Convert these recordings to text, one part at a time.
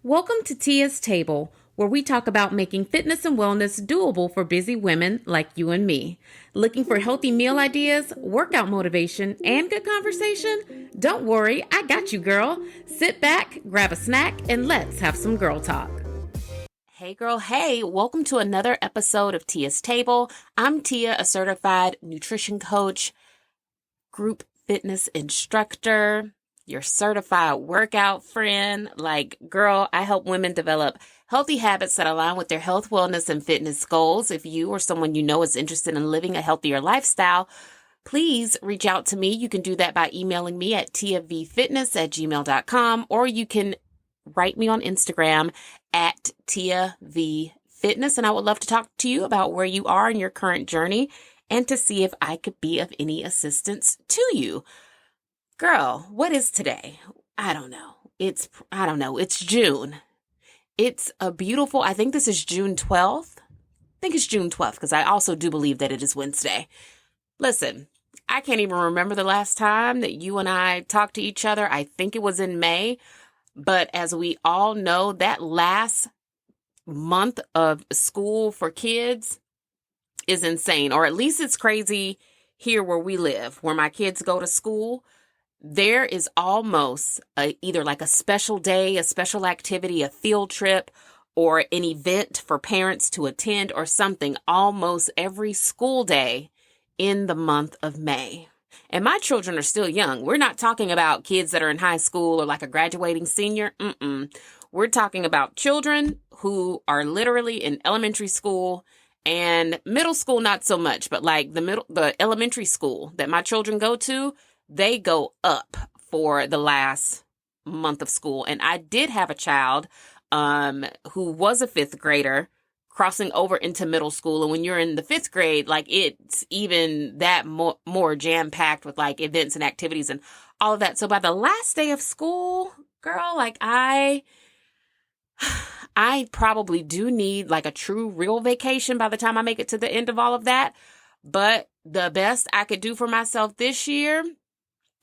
Welcome to Tia's Table, where we talk about making fitness and wellness doable for busy women like you and me. Looking for healthy meal ideas, workout motivation, and good conversation? Don't worry, I got you, girl. Sit back, grab a snack, and let's have some girl talk. Hey girl, hey, welcome to another episode of Tia's Table. I'm Tia, a certified nutrition coach, group fitness instructor, your certified workout friend. Like, girl, I help women develop healthy habits that align with their health, wellness, and fitness goals. If you or someone you know is interested in living a healthier lifestyle, please reach out to me. You can do that by emailing me at tiavfitness@gmail.com, or you can write me on Instagram at tiavfitness, and I would love to talk to you about where you are in your current journey and to see if I could be of any assistance to you. Girl, what is today? I don't know. It's June. It's a beautiful, I think this is June 12th. I think it's June 12th because I also do believe that it is Wednesday. Listen, I can't even remember the last time that you and I talked to each other. I think it was in May. But as we all know, that last month of school for kids is insane. Or at least it's crazy here where we live, where my kids go to school. There is almost either like a special day, a special activity, a field trip, or an event for parents to attend or something almost every school day in the month of May. And my children are still young. We're not talking about kids that are in high school or like a graduating senior. We're talking about children who are literally in elementary school and middle school, not so much, but like the elementary school that my children go to, they go up for the last month of school. And I did have a child who was a fifth grader crossing over into middle school. And when you're in the fifth grade, like it's even that more jam-packed with like events and activities and all of that. So by the last day of school, girl, like I probably do need like a true real vacation by the time I make it to the end of all of that. But the best I could do for myself this year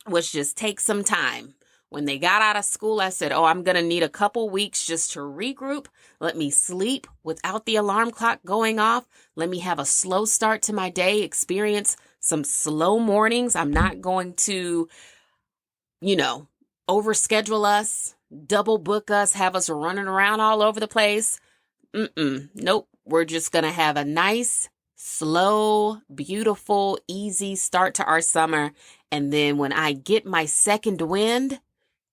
was just take some time. When they got out of school, I said, I'm going to need a couple weeks just to regroup. Let me sleep without the alarm clock going off. Let me have a slow start to my day, experience some slow mornings. I'm not going to, overschedule us, double book us, have us running around all over the place. Nope. We're just going to have a nice, slow, beautiful, easy start to our summer. And then when I get my second wind,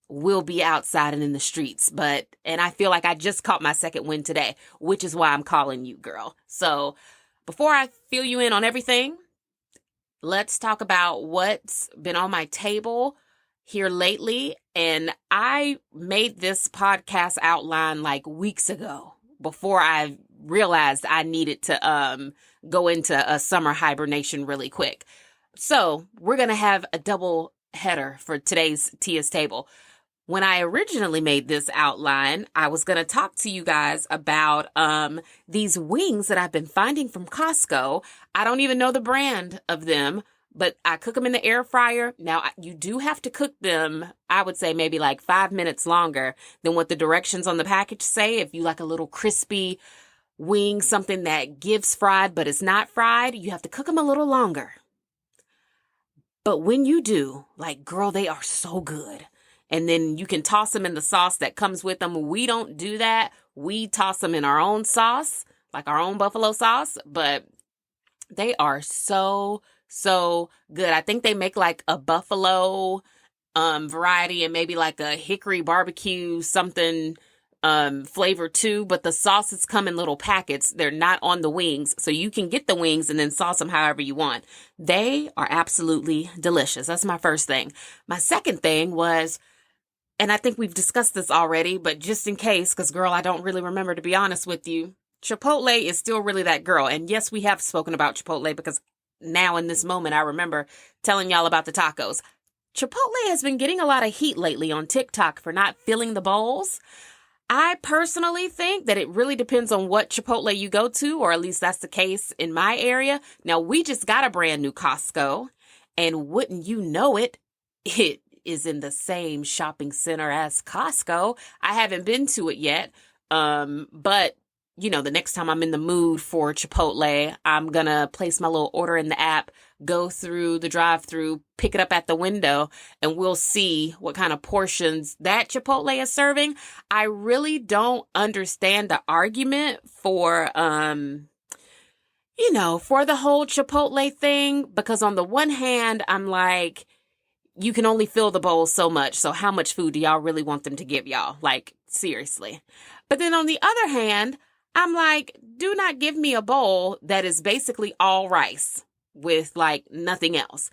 we'll be outside and in the streets. And I feel like I just caught my second wind today, which is why I'm calling you, girl. So before I fill you in on everything, let's talk about what's been on my table here lately. And I made this podcast outline like weeks ago before I realized I needed to go into a summer hibernation really quick. So we're going to have a double header for today's Tia's Table. When I originally made this outline, I was going to talk to you guys about these wings that I've been finding from Costco. I don't even know the brand of them, but I cook them in the air fryer. Now, you do have to cook them, I would say maybe like 5 minutes longer than what the directions on the package say. If you like a little crispy wing, something that gives fried, but it's not fried, you have to cook them a little longer. But when you do, like, girl, they are so good. And then you can toss them in the sauce that comes with them. We don't do that. We toss them in our own sauce, like our own buffalo sauce. But they are so, so good. I think they make like a buffalo variety and maybe like a hickory barbecue something flavor too. But the sauces come in little packets. They're not on the wings. So you can get the wings and then sauce them however you want. They are absolutely delicious. That's my first thing. My second thing was, and I think we've discussed this already, but just in case, because girl, I don't really remember, to be honest with you, Chipotle is still really that girl. And yes, we have spoken about Chipotle because now in this moment, I remember telling y'all about the tacos. Chipotle has been getting a lot of heat lately on TikTok for not filling the bowls. I personally think that it really depends on what Chipotle you go to, or at least that's the case in my area. Now, we just got a brand new Costco, and wouldn't you know it, is in the same shopping center as Costco. I haven't been to it yet. But the next time I'm in the mood for Chipotle, I'm gonna place my little order in the app, go through the drive-through, pick it up at the window, and we'll see what kind of portions that Chipotle is serving. I really don't understand the argument for, for the whole Chipotle thing, because on the one hand, I'm like, you can only fill the bowl so much. So how much food do y'all really want them to give y'all? Like, seriously. But then on the other hand, I'm like, do not give me a bowl that is basically all rice with like nothing else.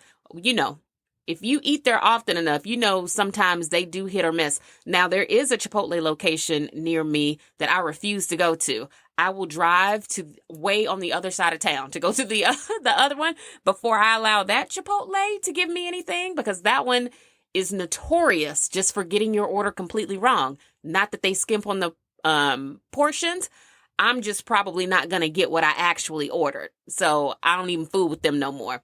If you eat there often enough, sometimes they do hit or miss. Now, there is a Chipotle location near me that I refuse to go to. I will drive to way on the other side of town to go to the other one before I allow that Chipotle to give me anything, because that one is notorious just for getting your order completely wrong. Not that they skimp on the portions. I'm just probably not going to get what I actually ordered. So I don't even fool with them no more.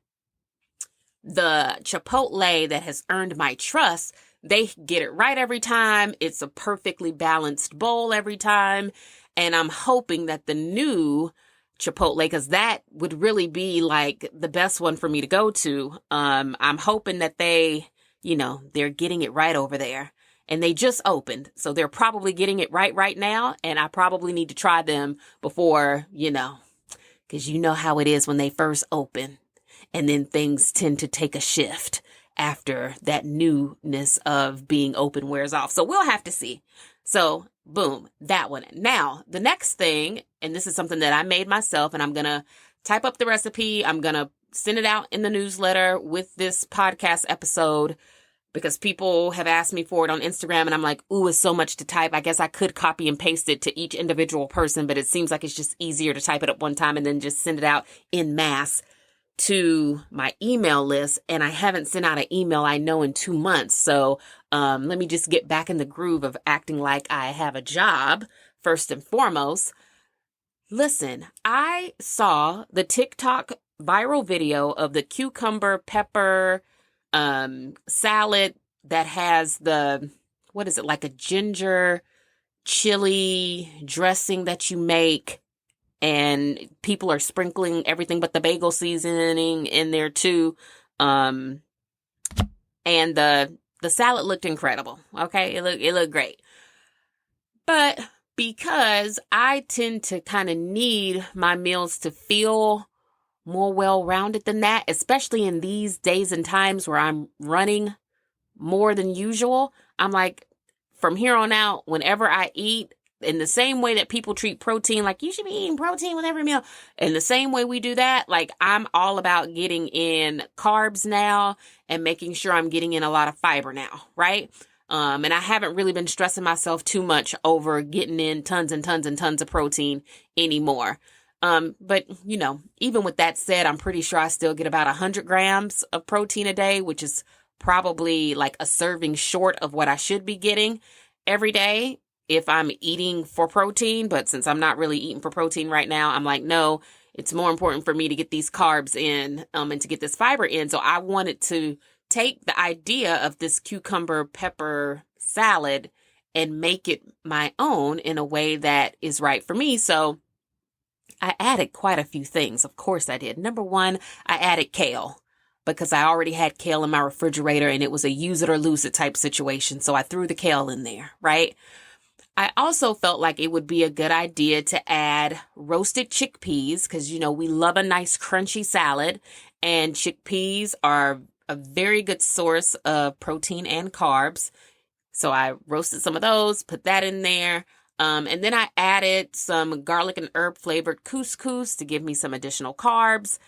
The Chipotle that has earned my trust, they get it right every time. It's a perfectly balanced bowl every time. And I'm hoping that the new Chipotle, because that would really be like the best one for me to go to. I'm hoping that they're getting it right over there. And they just opened, so they're probably getting it right now. And I probably need to try them before, because you know how it is when they first open. And then things tend to take a shift after that newness of being open wears off. So we'll have to see. So boom, that one. Now, the next thing, and this is something that I made myself, and I'm going to type up the recipe. I'm going to send it out in the newsletter with this podcast episode, because people have asked me for it on Instagram, and I'm like, ooh, it's so much to type. I guess I could copy and paste it to each individual person, but it seems like it's just easier to type it up one time and then just send it out in mass to my email list. And I haven't sent out an email, I know, in 2 months. So let me just get back in the groove of acting like I have a job, first and foremost. Listen, I saw the TikTok viral video of the cucumber pepper salad that has like a ginger chili dressing that you make, and people are sprinkling everything but the bagel seasoning in there too. And the salad looked incredible. Okay. It looked great. But because I tend to kind of need my meals to feel more well-rounded than that, especially in these days and times where I'm running more than usual. I'm like, from here on out, whenever I eat, in the same way that people treat protein, like you should be eating protein with every meal, in the same way we do that, like I'm all about getting in carbs now and making sure I'm getting in a lot of fiber now, right? And I haven't really been stressing myself too much over getting in tons and tons and tons of protein anymore. But even with that said, I'm pretty sure I still get about 100 grams of protein a day, which is probably like a serving short of what I should be getting every day if I'm eating for protein. But since I'm not really eating for protein right now, I'm like, no, it's more important for me to get these carbs in, and to get this fiber in. So I wanted to take the idea of this cucumber pepper salad and make it my own in a way that is right for me. So I added quite a few things. Of course I did. Number one, I added kale because I already had kale in my refrigerator and it was a use it or lose it type situation. So I threw the kale in there, right? I also felt like it would be a good idea to add roasted chickpeas because, we love a nice crunchy salad, and chickpeas are a very good source of protein and carbs. So I roasted some of those, put that in there. And then I added some garlic and herb flavored couscous to give me some additional carbs.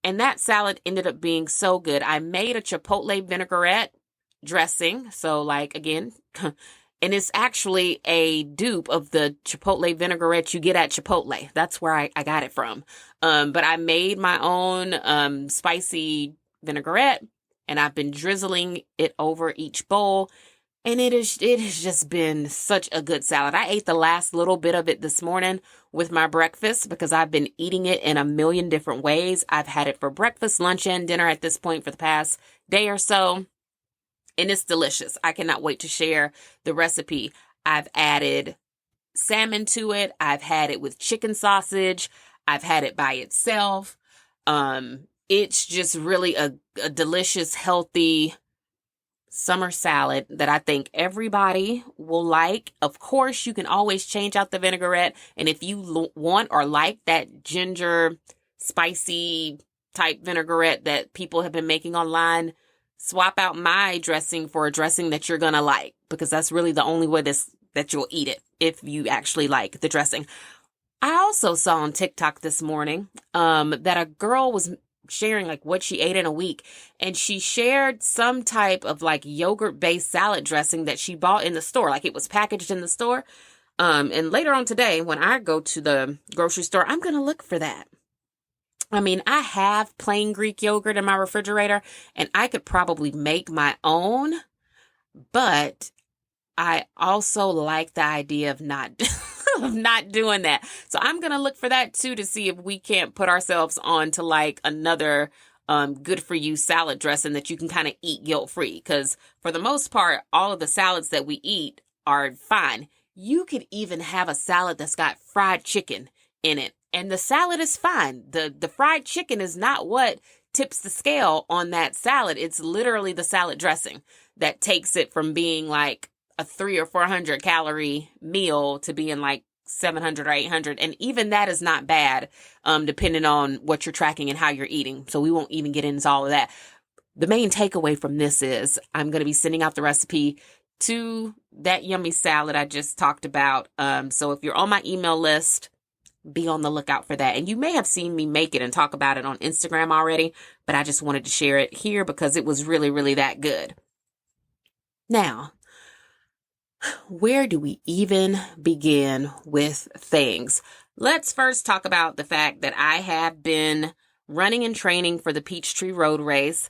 And that salad ended up being so good. I made a chipotle vinaigrette dressing. So again, and it's actually a dupe of the chipotle vinaigrette you get at Chipotle. That's where I got it from. But I made my own spicy vinaigrette, and I've been drizzling it over each bowl. And it has just been such a good salad. I ate the last little bit of it this morning with my breakfast because I've been eating it in a million different ways. I've had it for breakfast, lunch, and dinner at this point for the past day or so. and it's delicious. I cannot wait to share the recipe. I've added salmon to it. I've had it with chicken sausage. I've had it by itself. It's just really a delicious, healthy summer salad that I think everybody will like. Of course, you can always change out the vinaigrette. And if you want or like that ginger, spicy type vinaigrette that people have been making online, swap out my dressing for a dressing that you're going to like, because that's really the only way that you'll eat it if you actually like the dressing. I also saw on TikTok this morning that a girl was sharing like what she ate in a week, and she shared some type of like yogurt based salad dressing that she bought in the store, like it was packaged in the store. And later on today, when I go to the grocery store, I'm going to look for that. I mean, I have plain Greek yogurt in my refrigerator, and I could probably make my own, but I also like the idea of not of not doing that. So I'm going to look for that too, to see if we can't put ourselves on to like another good for you salad dressing that you can kind of eat guilt free. Because for the most part, all of the salads that we eat are fine. You could even have a salad that's got fried chicken in it, and the salad is fine. The fried chicken is not what tips the scale on that salad. It's literally the salad dressing that takes it from being like a 300 or 400 calorie meal to being like 700 or 800. And even that is not bad, depending on what you're tracking and how you're eating. So we won't even get into all of that. The main takeaway from this is I'm going to be sending out the recipe to that yummy salad I just talked about. So if you're on my email list, be on the lookout for that. And you may have seen me make it and talk about it on Instagram already, but I just wanted to share it here because it was really, really that good. Now, where do we even begin with things? Let's first talk about the fact that I have been running and training for the Peachtree Road Race.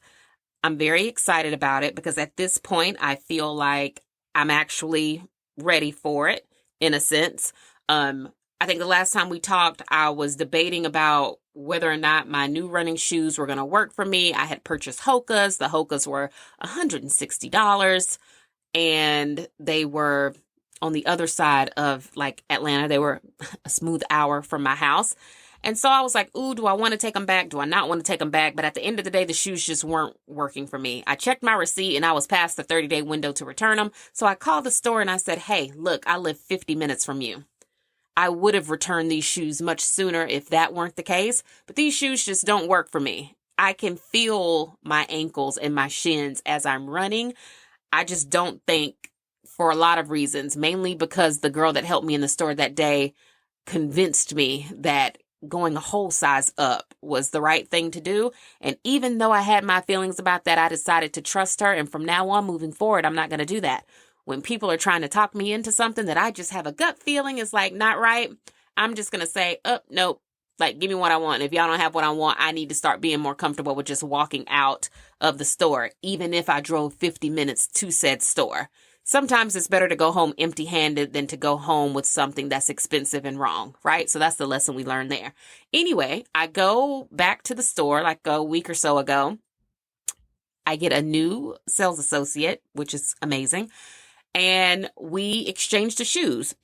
I'm very excited about it because at this point, I feel like I'm actually ready for it in a sense. I think the last time we talked, I was debating about whether or not my new running shoes were going to work for me. I had purchased Hoka's. The Hoka's were $160. And they were on the other side of like Atlanta. They were a smooth hour from my house. And so I was like, ooh, do I want to take them back? Do I not want to take them back? But at the end of the day, the shoes just weren't working for me. I checked my receipt and I was past the 30-day window to return them. So I called the store and I said, hey, look, I live 50 minutes from you. I would have returned these shoes much sooner if that weren't the case. But these shoes just don't work for me. I can feel my ankles and my shins as I'm running. I just don't think, for a lot of reasons, mainly because the girl that helped me in the store that day convinced me that going a whole size up was the right thing to do. And even though I had my feelings about that, I decided to trust her. And from now on, moving forward, I'm not going to do that. When people are trying to talk me into something that I just have a gut feeling is like not right, I'm just going to say, oh, nope. Like, give me what I want. If y'all don't have what I want, I need to start being more comfortable with just walking out of the store, even if I drove 50 minutes to said store. Sometimes it's better to go home empty-handed than to go home with something that's expensive and wrong, right? So that's the lesson we learned there. Anyway, I go back to the store like a week or so ago. I get a new sales associate, which is amazing. And we exchanged the shoes.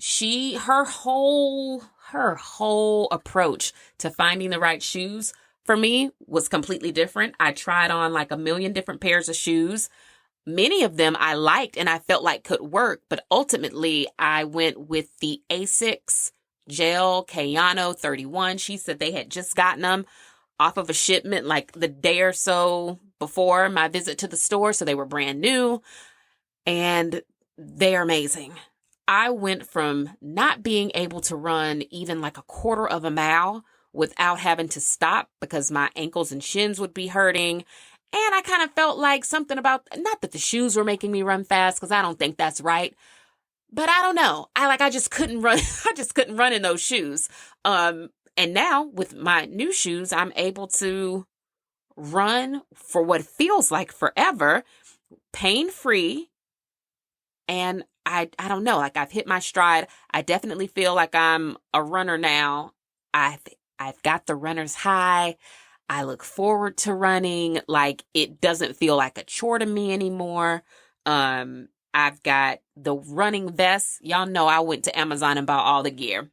Her whole approach to finding the right shoes for me was completely different. I tried on like a million different pairs of shoes. Many of them I liked and I felt like could work, but ultimately I went with the Asics Gel Kayano 31. She said they had just gotten them off of a shipment like the day or so before my visit to the store, so they were brand new. And they're amazing. I went from not being able to run even like a quarter of a mile without having to stop because my ankles and shins would be hurting. And I kind of felt like something about, not that the shoes were making me run fast, because I don't think that's right. But I don't know. I just couldn't run. I just couldn't run in those shoes. And now with my new shoes, I'm able to run for what feels like forever, pain-free. And I don't know, like I've hit my stride. I definitely feel like I'm a runner now. I've got the runner's high. I look forward to running. Like it doesn't feel like a chore to me anymore. I've got the running vest. Y'all know I went to Amazon and bought all the gear.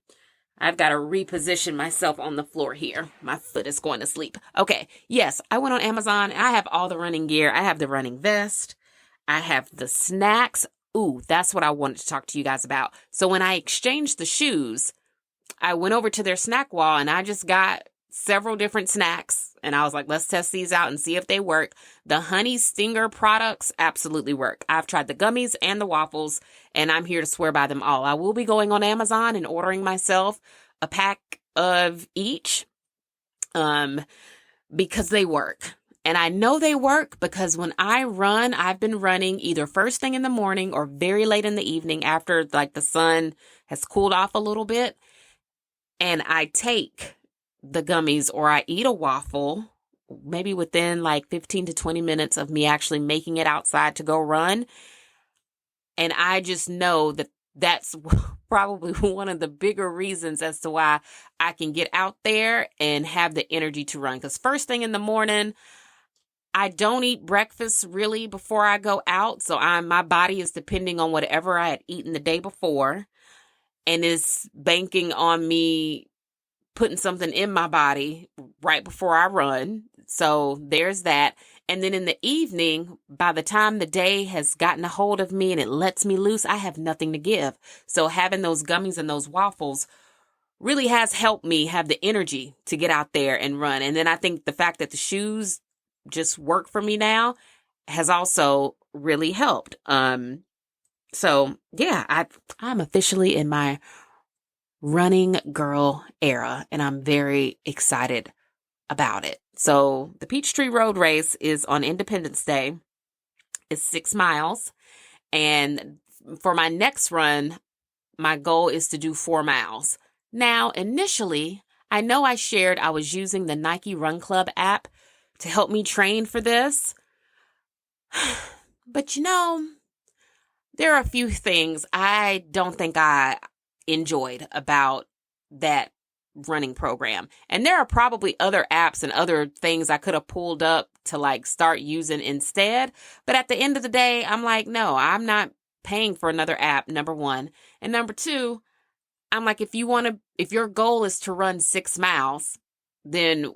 I've got to reposition myself on the floor here. My foot is going to sleep. Okay. Yes, I went on Amazon. I have all the running gear. I have the running vest. I have the snacks. Ooh, that's what I wanted to talk to you guys about. So when I exchanged the shoes, I went over to their snack wall and I just got several different snacks. And I was like, let's test these out and see if they work. The Honey Stinger products absolutely work. I've tried the gummies and the waffles, and I'm here to swear by them all. I will be going on Amazon and ordering myself a pack of each because they work. And I know they work because when I run, I've been running either first thing in the morning or very late in the evening after like the sun has cooled off a little bit. And I take the gummies or I eat a waffle, maybe within like 15 to 20 minutes of me actually making it outside to go run. And I just know that that's probably one of the bigger reasons as to why I can get out there and have the energy to run. Because first thing in the morning, I don't eat breakfast really before I go out. So my body is depending on whatever I had eaten the day before and is banking on me putting something in my body right before I run. So there's that. And then in the evening, by the time the day has gotten a hold of me and it lets me loose, I have nothing to give. So having those gummies and those waffles really has helped me have the energy to get out there and run. And then I think the fact that the shoes just work for me now has also really helped. So yeah, I'm officially in my running girl era, and I'm very excited about it. So the Peachtree Road Race is on Independence Day. It's 6 miles. And for my next run, my goal is to do 4 miles. Now, initially, I know I shared I was using the Nike Run Club app to help me train for this. But there are a few things I don't think I enjoyed about that running program. And there are probably other apps and other things I could have pulled up to like start using instead. But at the end of the day, I'm like, no, I'm not paying for another app, number one. And number two, I'm like, if your goal is to run 6 miles, then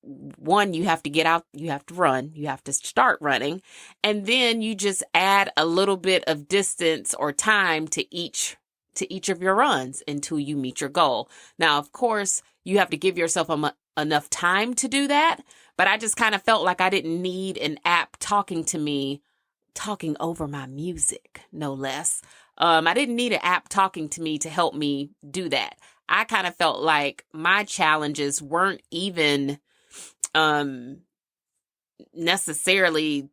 one, you have to get out, you have to run, you have to start running. And then you just add a little bit of distance or time to each of your runs until you meet your goal. Now, of course, you have to give yourself enough time to do that, but I just kind of felt like I didn't need an app talking to me, talking over my music, no less. I didn't need an app talking to me to help me do that. I kind of felt like my challenges weren't even necessarily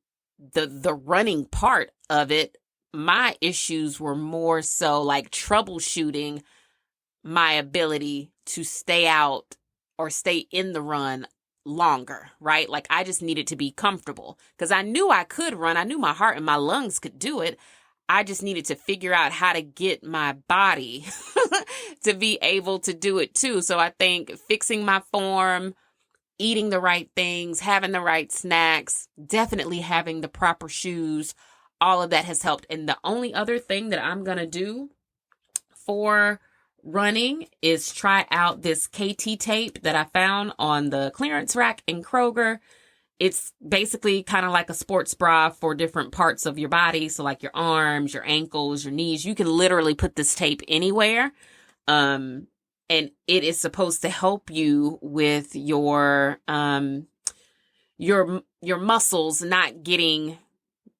the running part of it. My issues were more so like troubleshooting my ability to stay out or stay in the run longer, right? Like I just needed to be comfortable because I knew I could run. I knew my heart and my lungs could do it. I just needed to figure out how to get my body to be able to do it too. So I think fixing my form, eating the right things, having the right snacks, definitely having the proper shoes, all of that has helped. And the only other thing that I'm going to do for running is try out this KT tape that I found on the clearance rack in Kroger. It's basically kind of like a sports bra for different parts of your body. So like your arms, your ankles, your knees, you can literally put this tape anywhere. And it is supposed to help you with your muscles not getting,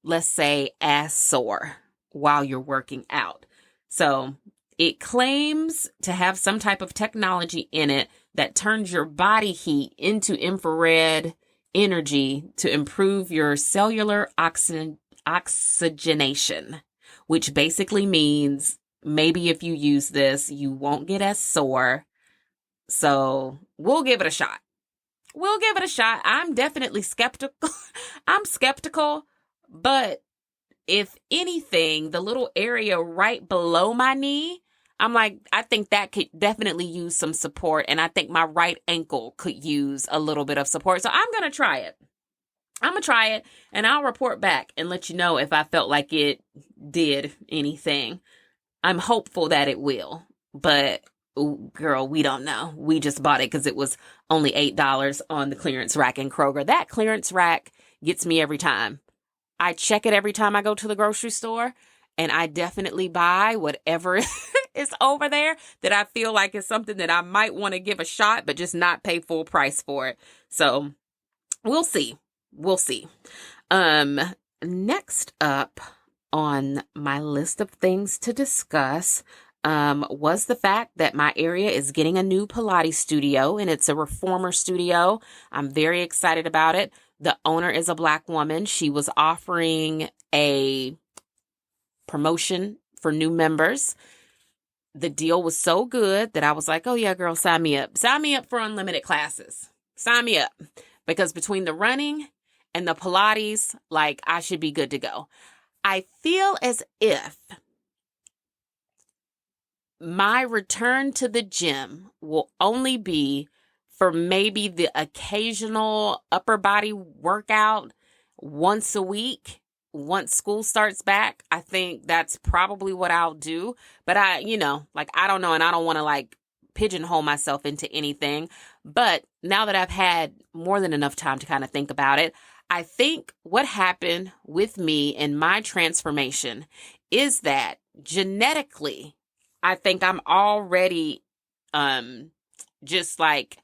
let's say, ass sore while you're working out. So it claims to have some type of technology in it that turns your body heat into infrared energy to improve your cellular oxygenation, which basically means maybe if you use this, you won't get as sore. So we'll give it a shot. I'm definitely skeptical. I'm skeptical. But if anything, the little area right below my knee, I'm like, I think that could definitely use some support. And I think my right ankle could use a little bit of support. So I'm going to try it. I'm going to try it and I'll report back and let you know if I felt like it did anything. I'm hopeful that it will, but ooh, girl, we don't know. We just bought it because it was only $8 on the clearance rack in Kroger. That clearance rack gets me every time. I check it every time I go to the grocery store, and I definitely buy whatever is over there that I feel like is something that I might want to give a shot, but just not pay full price for it. So we'll see. We'll see. Next up on my list of things to discuss was the fact that my area is getting a new Pilates studio, and it's a reformer studio. I'm very excited about it. The owner is a Black woman. She was offering a promotion for new members. The deal was so good that I was like, oh yeah, girl, sign me up. Sign me up for unlimited classes. Sign me up. Because between the running and the Pilates, like, I should be good to go. I feel as if my return to the gym will only be for maybe the occasional upper body workout once a week. Once school starts back, I think that's probably what I'll do. But I don't know. And I don't want to like pigeonhole myself into anything. But now that I've had more than enough time to kind of think about it, I think what happened with me in my transformation is that genetically, I think I'm already just like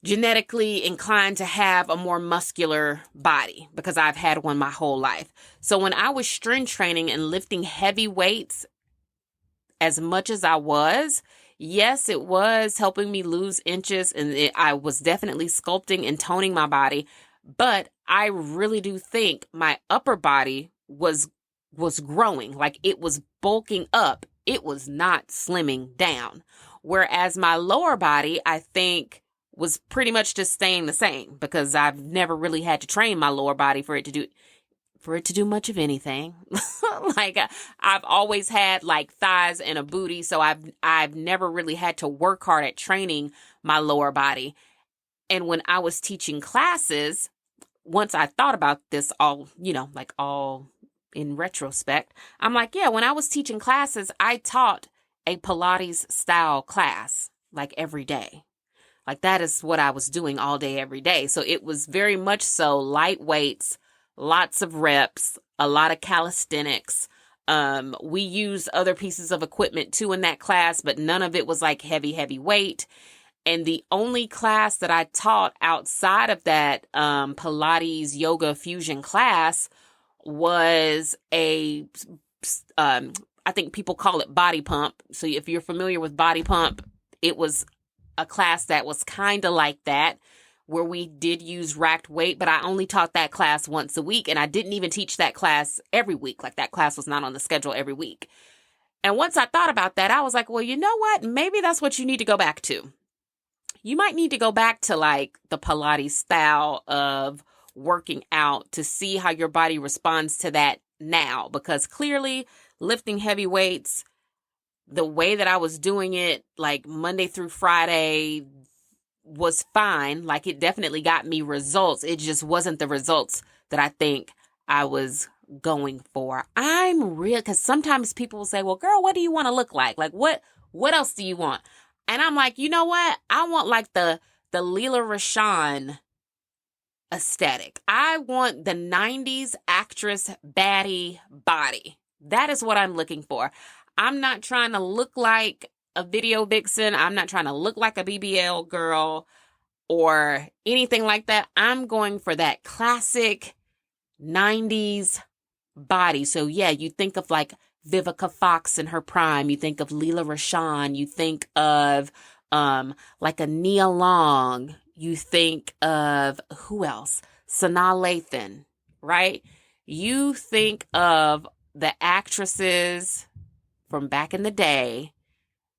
genetically inclined to have a more muscular body because I've had one my whole life. So when I was strength training and lifting heavy weights as much as I was, yes, it was helping me lose inches, and I was definitely sculpting and toning my body. But I really do think my upper body was growing, like it was bulking up. It was not slimming down. Whereas my lower body, I think, was pretty much just staying the same because I've never really had to train my lower body for it to do much of anything. Like I've always had like thighs and a booty, so I've never really had to work hard at training my lower body. And when I was teaching classes, once I thought about this all in retrospect, I'm like, yeah, when I was teaching classes, I taught a Pilates style class like every day. Like that is what I was doing all day, every day. So it was very much so light weights, lots of reps, a lot of calisthenics. We used other pieces of equipment too in that class, but none of it was like heavy weight. And the only class that I taught outside of that Pilates yoga fusion class was I think people call it body pump. So if you're familiar with body pump, it was a class that was kind of like that, where we did use racked weight, but I only taught that class once a week, and I didn't even teach that class every week. Like that class was not on the schedule every week. And once I thought about that, I was like, well, you know what? Maybe that's what you need to go back to. You might need to go back to like the Pilates style of working out to see how your body responds to that now, because clearly lifting heavy weights, the way that I was doing it, like Monday through Friday, was fine. Like it definitely got me results. It just wasn't the results that I think I was going for. I'm real, because sometimes people will say, well, girl, what do you want to look like? Like what else do you want? And I'm like, you know what? I want like the Leela Rashan aesthetic. I want the 90s actress baddie body. That is what I'm looking for. I'm not trying to look like a video vixen. I'm not trying to look like a BBL girl or anything like that. I'm going for that classic 90s body. So yeah, you think of like Vivica Fox in her prime. You think of Leela Rashan. You think of like a Nia Long. You think of who else? Sanaa Lathan, right? You think of the actresses from back in the day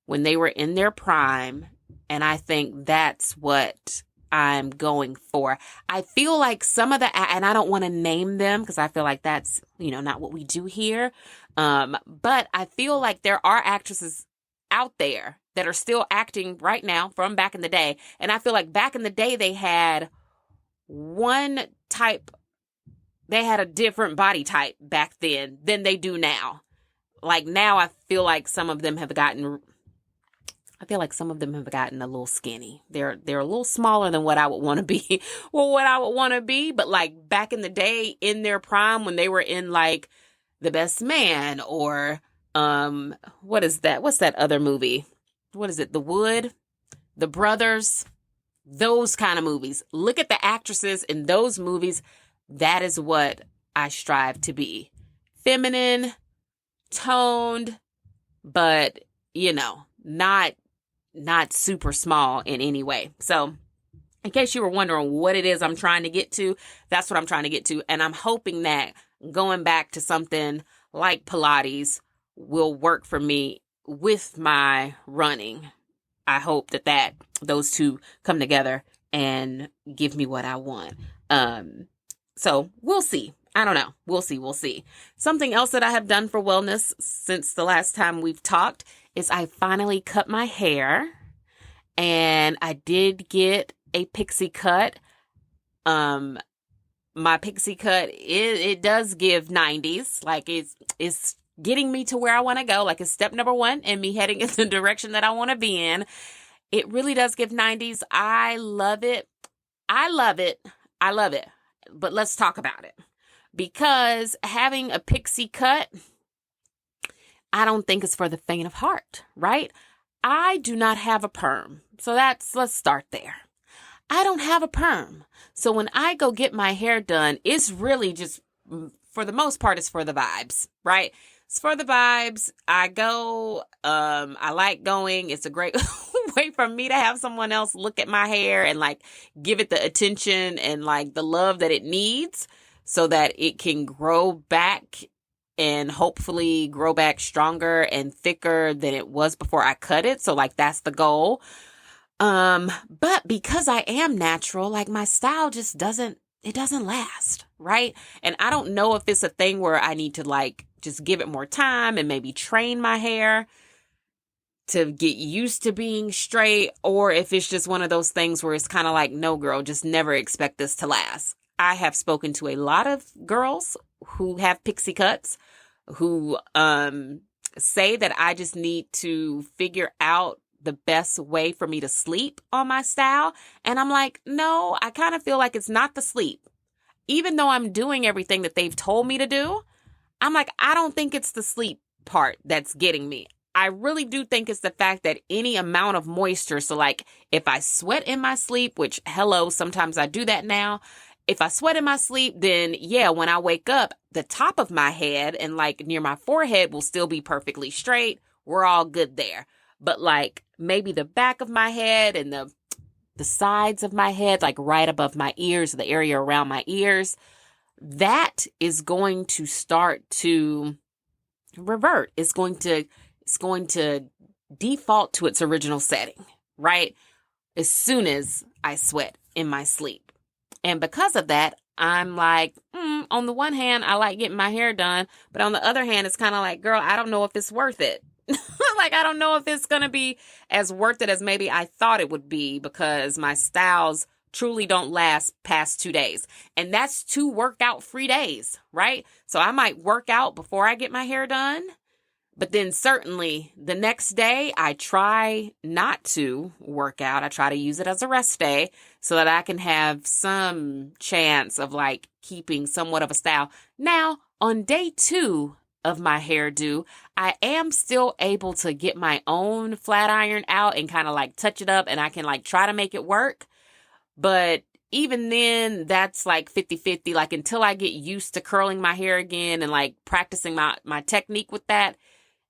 when they were in their prime. And I think that's what I'm going for. I feel like some of and I don't want to name them because I feel like that's, not what we do here. But I feel like there are actresses out there that are still acting right now from back in the day. And I feel like back in the day, they had one type they had a different body type back then than they do now. Like now I feel like some of them have gotten a little skinny. They're a little smaller than what I would want to be. Well, what I would want to be, but like back in the day in their prime when they were in like The Best Man or what is that? What's that other movie? What is it? The Wood, The Brothers, those kind of movies. Look at the actresses in those movies. That is what I strive to be. Feminine, toned, but not super small in any way. So in case you were wondering what it is I'm trying to get to, that's what I'm trying to get to. And I'm hoping that going back to something like Pilates will work for me with my running. I hope that those two come together and give me what I want. So we'll see. I don't know. We'll see. Something else that I have done for wellness since the last time we've talked is I finally cut my hair, and I did get a pixie cut. My pixie cut, it does give 90s. Like it's getting me to where I want to go. Like it's step number 1 and me heading in the direction that I want to be in. It really does give 90s. I love it. But let's talk about it. Because having a pixie cut, I don't think it's for the faint of heart, right? I do not have a perm. So let's start there. I don't have a perm. So when I go get my hair done, it's really just, for the most part, it's for the vibes, right? It's for the vibes. I go, I like going. It's a great way for me to have someone else look at my hair and like give it the attention and like the love that it needs so that it can grow back and hopefully grow back stronger and thicker than it was before I cut it. So like that's the goal. But because I am natural, like my style just doesn't last, right? And I don't know if it's a thing where I need to like just give it more time and maybe train my hair to get used to being straight, or if it's just one of those things where it's kind of like, no girl, just never expect this to last. I have spoken to a lot of girls who have pixie cuts who, say that I just need to figure out the best way for me to sleep on my style. And I'm like, no, I kind of feel like it's not the sleep. Even though I'm doing everything that they've told me to do, I'm like, I don't think it's the sleep part that's getting me. I really do think it's the fact that any amount of moisture. So like if I sweat in my sleep, which hello, sometimes I do that now. If I sweat in my sleep, then yeah, when I wake up, the top of my head and like near my forehead will still be perfectly straight. We're all good there. But like maybe the back of my head and the sides of my head, like right above my ears, the area around my ears, that is going to start to revert. It's going to default to its original setting, right? As soon as I sweat in my sleep. And because of that, I'm like, on the one hand, I like getting my hair done. But on the other hand, it's kind of like, girl, I don't know if it's worth it. Like, I don't know if it's going to be as worth it as maybe I thought it would be, because my styles truly don't last past 2 days. And that's 2 workout free days, right? So I might work out before I get my hair done. But then certainly the next day, I try not to work out. I try to use it as a rest day so that I can have some chance of like keeping somewhat of a style. Now, on day 2 of my hairdo, I am still able to get my own flat iron out and kind of like touch it up, and I can like try to make it work. But even then, that's like 50-50. Like until I get used to curling my hair again and like practicing my technique with that,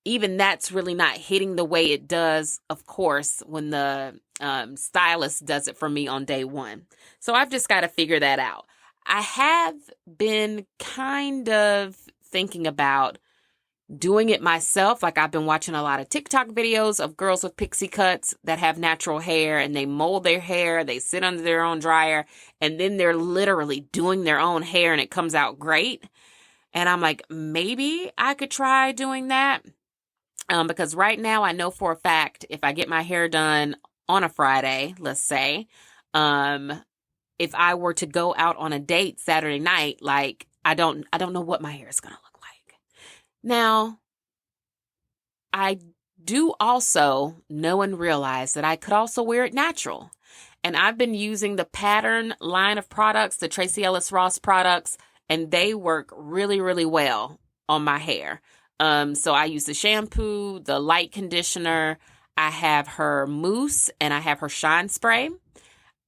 even that's really not hitting the way it does, of course, when the stylist does it for me on day 1. So I've just got to figure that out. I have been kind of thinking about doing it myself. Like I've been watching a lot of TikTok videos of girls with pixie cuts that have natural hair, and they mold their hair, they sit under their own dryer, and then they're literally doing their own hair and it comes out great. And I'm like, maybe I could try doing that. Because right now I know for a fact if I get my hair done on a Friday, let's say, if I were to go out on a date Saturday night, like I don't know what my hair is going to look like. Now, I do also know and realize that I could also wear it natural. And I've been using the Pattern line of products, the Tracee Ellis Ross products, and they work really, really well on my hair. So I use the shampoo, the light conditioner. I have her mousse and I have her shine spray.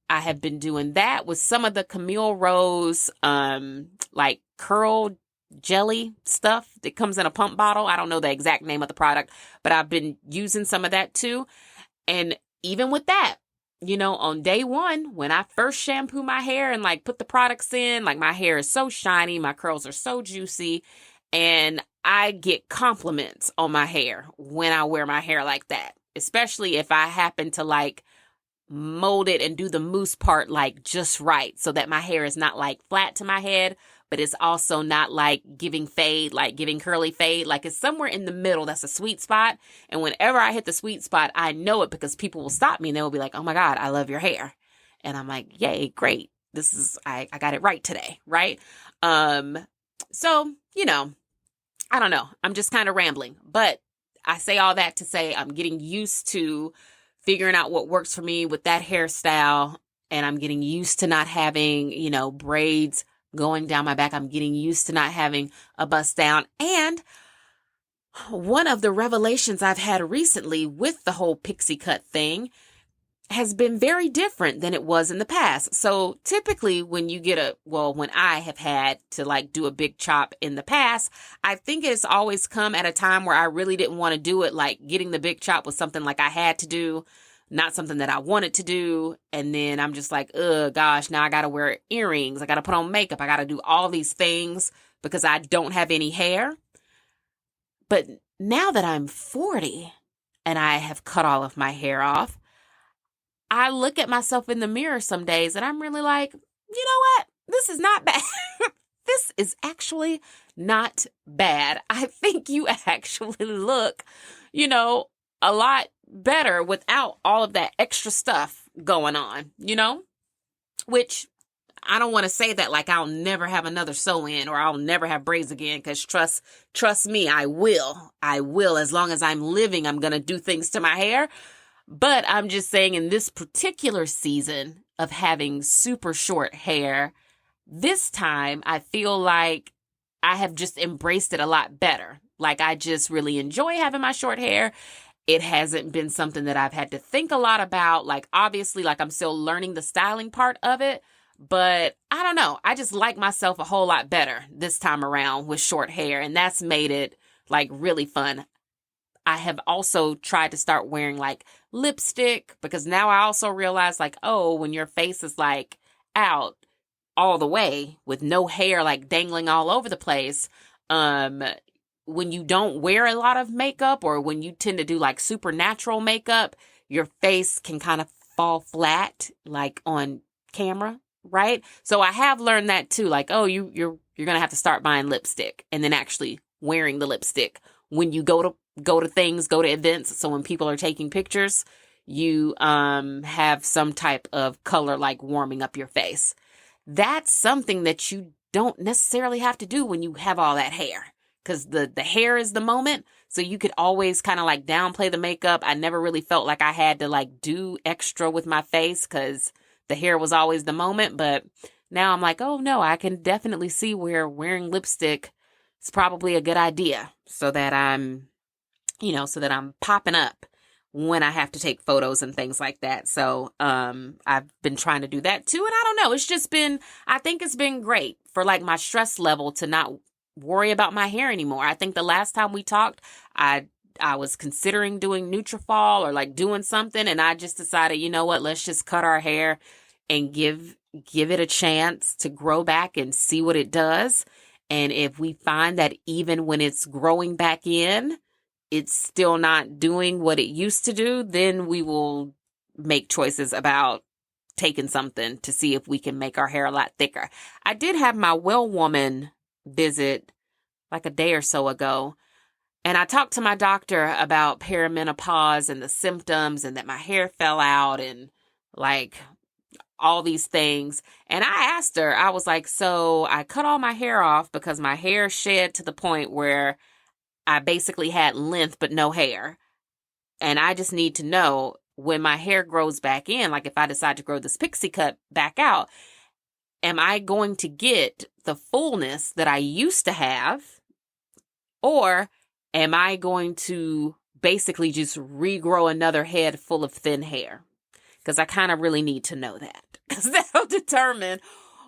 I have been doing that with some of the Camille Rose, like curl jelly stuff that comes in a pump bottle. I don't know the exact name of the product, but I've been using some of that too. And even with that, on day one, when I first shampoo my hair and like put the products in, like my hair is so shiny, my curls are so juicy, and I get compliments on my hair when I wear my hair like that, especially if I happen to like mold it and do the mousse part like just right so that my hair is not like flat to my head, but it's also not like giving curly fade. Like it's somewhere in the middle. That's a sweet spot. And whenever I hit the sweet spot, I know it because people will stop me and they will be like, oh my God, I love your hair. And I'm like, yay, great. I got it right today. Right. So, I don't know. I'm just kind of rambling, but I say all that to say I'm getting used to figuring out what works for me with that hairstyle. And I'm getting used to not having, braids going down my back. I'm getting used to not having a bust down. And one of the revelations I've had recently with the whole pixie cut thing has been very different than it was in the past. So typically when I have had to like do a big chop in the past, I think it's always come at a time where I really didn't want to do it. Like getting the big chop was something like I had to do, not something that I wanted to do. And then I'm just like, oh gosh, now I got to wear earrings. I got to put on makeup. I got to do all these things because I don't have any hair. But now that I'm 40 and I have cut all of my hair off, I look at myself in the mirror some days and I'm really like, you know what? This is not bad. This is actually not bad. I think you actually look, a lot better without all of that extra stuff going on, which I don't want to say that like I'll never have another sew-in or I'll never have braids again, because trust me, I will. As long as I'm living, I'm going to do things to my hair. But I'm just saying in this particular season of having super short hair, this time I feel like I have just embraced it a lot better. Like I just really enjoy having my short hair. It hasn't been something that I've had to think a lot about. Like obviously, like I'm still learning the styling part of it, but I don't know. I just like myself a whole lot better this time around with short hair, and that's made it like really fun. I have also tried to start wearing like lipstick, because now I also realize like, oh, when your face is like out all the way with no hair like dangling all over the place, when you don't wear a lot of makeup or when you tend to do like supernatural makeup, your face can kind of fall flat like on camera, right? So I have learned that too, like, oh, you're going to have to start buying lipstick and then actually wearing the lipstick when you go to events. So when people are taking pictures, you have some type of color like warming up your face. That's something that you don't necessarily have to do when you have all that hair, because the hair is the moment. So you could always kind of like downplay the makeup. I never really felt like I had to like do extra with my face because the hair was always the moment. But now I'm like, oh no, I can definitely see where wearing lipstick is probably a good idea, so that I'm popping up when I have to take photos and things like that. So I've been trying to do that too. And I don't know, I think it's been great for like my stress level to not worry about my hair anymore. I think the last time we talked, I was considering doing Nutrafol or like doing something, and I just decided, you know what, let's just cut our hair and give it a chance to grow back and see what it does. And if we find that even when it's growing back in, it's still not doing what it used to do, then we will make choices about taking something to see if we can make our hair a lot thicker. I did have my well woman visit like a day or so ago, and I talked to my doctor about perimenopause and the symptoms and that my hair fell out and like all these things. And I asked her, I was like, so I cut all my hair off because my hair shed to the point where I basically had length but no hair. And I just need to know when my hair grows back in, like if I decide to grow this pixie cut back out, am I going to get the fullness that I used to have? Or am I going to basically just regrow another head full of thin hair? Because I kind of really need to know that. Because that'll determine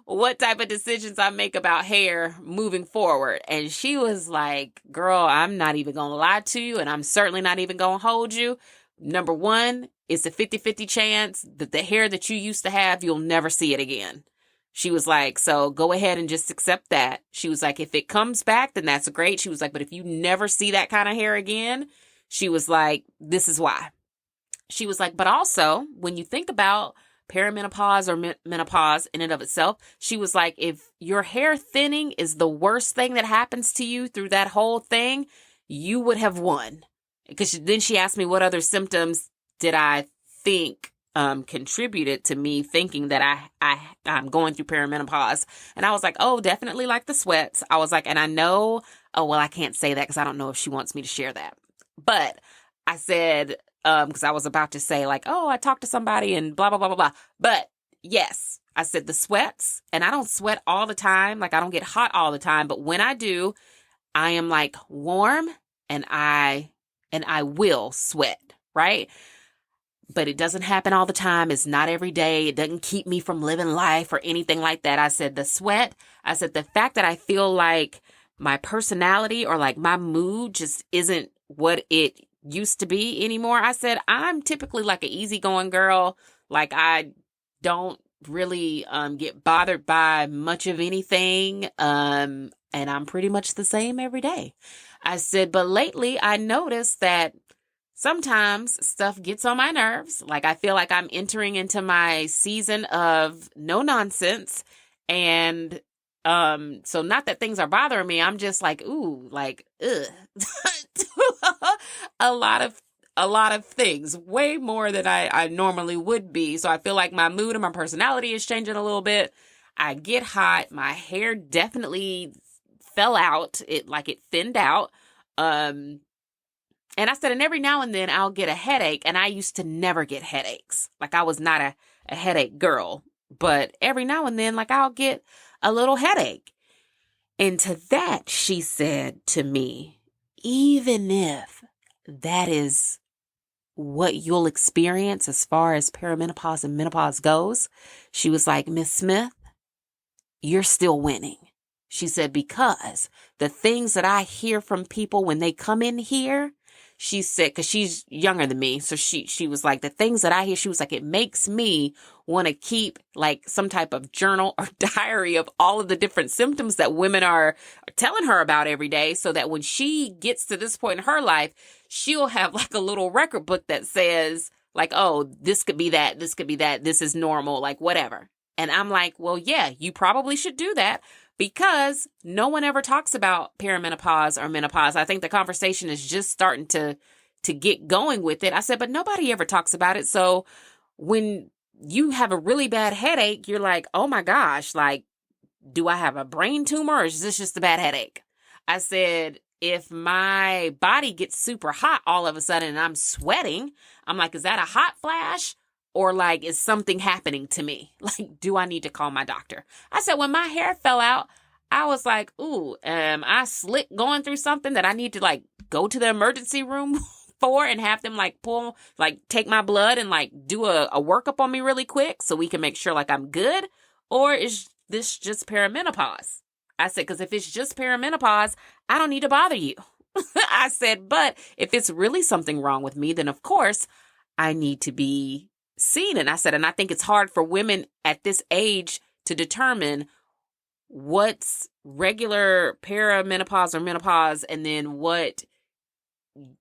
what type of decisions I make about hair moving forward. And she was like, girl, I'm not even going to lie to you. And I'm certainly not even going to hold you. Number one, it's a 50-50 chance that the hair that you used to have, you'll never see it again. She was like, so go ahead and just accept that. She was like, if it comes back, then that's great. She was like, but if you never see that kind of hair again, she was like, this is why. She was like, but also when you think about perimenopause or menopause in and of itself, she was like, if your hair thinning is the worst thing that happens to you through that whole thing, you would have won. Because then she asked me what other symptoms did I think contributed to me thinking that I'm going through perimenopause. And I was like, oh, definitely like the sweats. I was like, and I know, oh, well, I can't say that because I don't know if she wants me to share that. But I said, because I was about to say like, oh, I talked to somebody and blah, blah, blah, blah, blah. But yes, I said the sweats, and I don't sweat all the time. Like I don't get hot all the time. But when I do, I am like warm and I will sweat, right? But it doesn't happen all the time. It's not every day. It doesn't keep me from living life or anything like that. I said the sweat, I said the fact that I feel like my personality or like my mood just isn't what it used to be anymore. I said, I'm typically like an easygoing girl. Like I don't really get bothered by much of anything. And I'm pretty much the same every day. I said, but lately I noticed that sometimes stuff gets on my nerves. Like I feel like I'm entering into my season of no nonsense. And so not that things are bothering me. I'm just like, ooh, like, ugh. a lot of things, way more than I normally would be. So I feel like my mood and my personality is changing a little bit. I get hot. My hair definitely fell out. It thinned out. And I said, and every now and then I'll get a headache. And I used to never get headaches. Like I was not a headache girl. But every now and then, like I'll get a little headache. And to that, she said to me, even if that is what you'll experience as far as perimenopause and menopause goes, she was like, Miss Smith, you're still winning. She said, because the things that I hear from people when they come in here, she said, because she's younger than me. So she was like, the things that I hear, she was like, it makes me want to keep like some type of journal or diary of all of the different symptoms that women are telling her about every day. So that when she gets to this point in her life, she'll have like a little record book that says like, oh, this could be that, this could be that, this is normal, like whatever. And I'm like, well, yeah, you probably should do that. Because no one ever talks about perimenopause or menopause. I think the conversation is just starting to get going with it. I said, but nobody ever talks about it. So when you have a really bad headache, you're like, oh my gosh, like, do I have a brain tumor or is this just a bad headache? I said, if my body gets super hot all of a sudden and I'm sweating, I'm like, is that a hot flash? Or like, is something happening to me? Like, do I need to call my doctor? I said, when my hair fell out, I was like, ooh, I slick going through something that I need to like go to the emergency room for and have them like take my blood and like do a workup on me really quick so we can make sure like I'm good? Or is this just perimenopause? I said, because if it's just perimenopause, I don't need to bother you. I said, but if it's really something wrong with me, then of course I need to be seen. And I said, and I think it's hard for women at this age to determine what's regular perimenopause or menopause and then what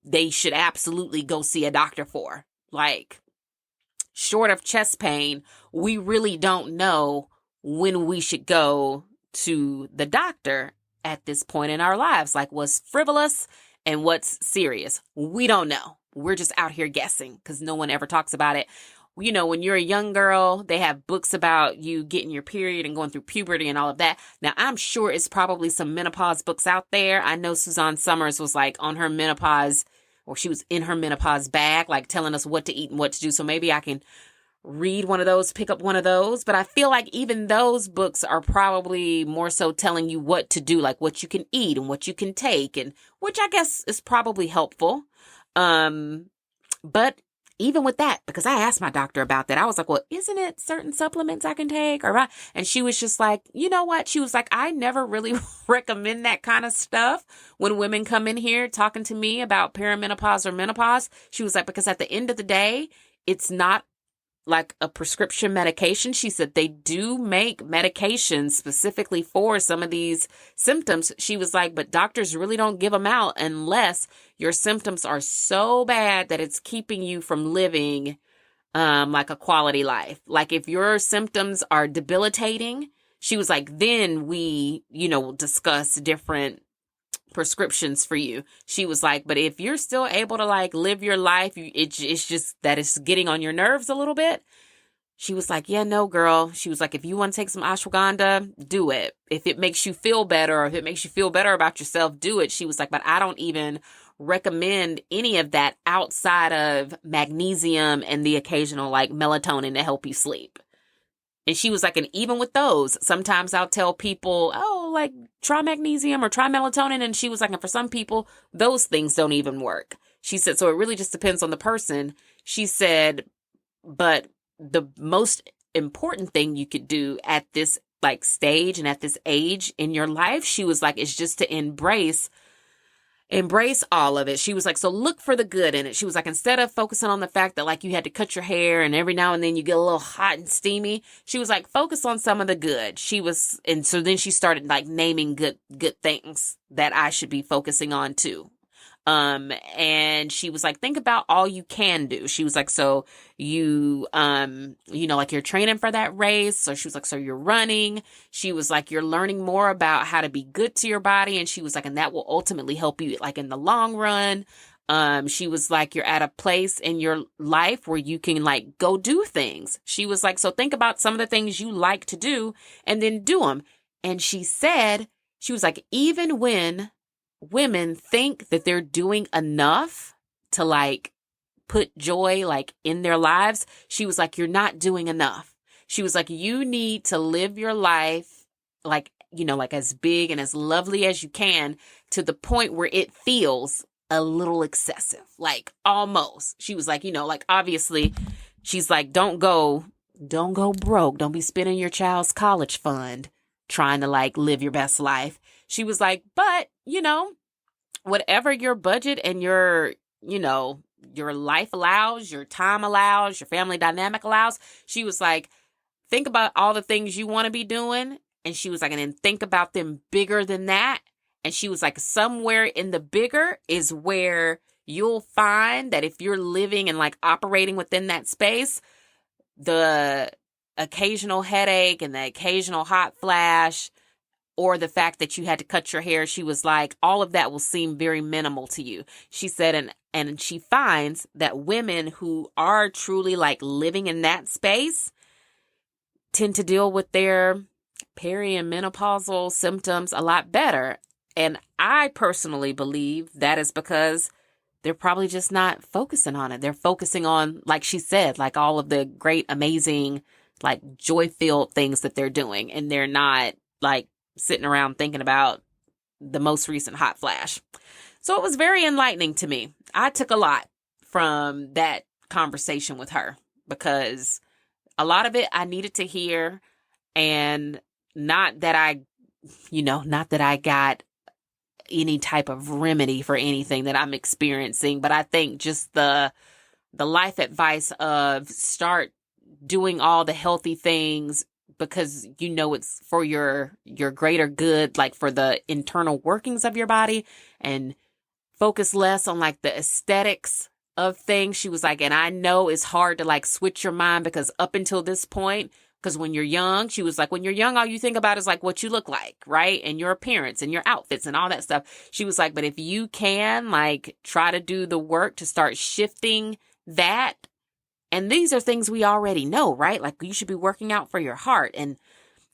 they should absolutely go see a doctor for. Like, short of chest pain, we really don't know when we should go to the doctor at this point in our lives. Like, what's frivolous and what's serious? We don't know. We're just out here guessing because no one ever talks about it. when you're a young girl, they have books about you getting your period and going through puberty and all of that. Now, I'm sure it's probably some menopause books out there. I know Suzanne Summers was like on her menopause, or she was in her menopause bag, like telling us what to eat and what to do. So maybe I can read one of those, pick up one of those. But I feel like even those books are probably more so telling you what to do, like what you can eat and what you can take, and which I guess is probably helpful. But even with that, because I asked my doctor about that, I was like, well, isn't it certain supplements I can take? And she was just like, you know what? She was like, I never really recommend that kind of stuff when women come in here talking to me about perimenopause or menopause. She was like, because at the end of the day, it's not like a prescription medication. She said they do make medications specifically for some of these symptoms. She was like, but doctors really don't give them out unless your symptoms are so bad that it's keeping you from living like a quality life. Like if your symptoms are debilitating, she was like, then we, will discuss different prescriptions for you. She was like, but if you're still able to like live your life, it's just that it's getting on your nerves a little bit. She was like, yeah, no, girl. She was like, if you want to take some ashwagandha, do it. If it makes you feel better, or if it makes you feel better about yourself, do it. She was like, but I don't even recommend any of that outside of magnesium and the occasional like melatonin to help you sleep. And she was like, and even with those, sometimes I'll tell people, oh, like try magnesium or try melatonin. And she was like, and for some people, those things don't even work. She said, so it really just depends on the person. She said, but the most important thing you could do at this like stage and at this age in your life, she was like, is just to embrace all of it. She was like, so look for the good in it. She was like, instead of focusing on the fact that like you had to cut your hair and every now and then you get a little hot and steamy, she was like, focus on some of the good. And so then she started like naming good things that I should be focusing on too. And she was like, think about all you can do. She was like, so you, like you're training for that race. So she was like, so you're running. She was like, you're learning more about how to be good to your body. And she was like, and that will ultimately help you like in the long run. She was like, you're at a place in your life where you can like go do things. She was like, so think about some of the things you like to do and then do them. And she was like, even when women think that they're doing enough to like put joy like in their lives, she was like, you're not doing enough. She was like, you need to live your life like, like as big and as lovely as you can, to the point where it feels a little excessive, like almost. She was like, like obviously she's like, don't go broke. Don't be spending your child's college fund trying to like live your best life. She was like, but whatever your budget and your life allows, your time allows, your family dynamic allows. She was like, think about all the things you want to be doing. And she was like, and then think about them bigger than that. And she was like, somewhere in the bigger is where you'll find that if you're living and like operating within that space, the occasional headache and the occasional hot flash, or the fact that you had to cut your hair, she was like, all of that will seem very minimal to you. She said, and she finds that women who are truly like living in that space tend to deal with their peri and menopausal symptoms a lot better. And I personally believe that is because they're probably just not focusing on it. They're focusing on, like she said, like all of the great, amazing, like joy-filled things that they're doing. And they're not like sitting around thinking about the most recent hot flash. So it was very enlightening to me. I took a lot from that conversation with her, because a lot of it I needed to hear, and not that I got any type of remedy for anything that I'm experiencing, but I think just the life advice of start doing all the healthy things because it's for your greater good, like for the internal workings of your body, and focus less on like the aesthetics of things. She was like, and I know it's hard to like switch your mind, because up until this point, because when you're young, she was like, when you're young, all you think about is like what you look like, right? And your appearance and your outfits and all that stuff. She was like, but if you can like try to do the work to start shifting that, And these are things we already know, right? Like you should be working out for your heart and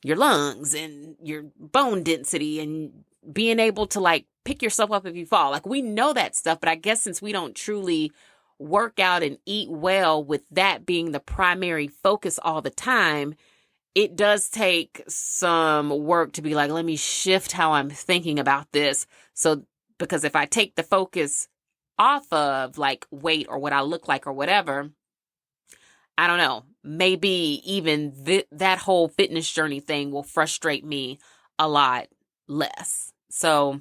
your lungs and your bone density and being able to like pick yourself up if you fall. Like we know that stuff, but I guess since we don't truly work out and eat well with that being the primary focus all the time, it does take some work to be like, let me shift how I'm thinking about this. So, because if I take the focus off of like weight or what I look like or whatever, I don't know, maybe even that whole fitness journey thing will frustrate me a lot less. So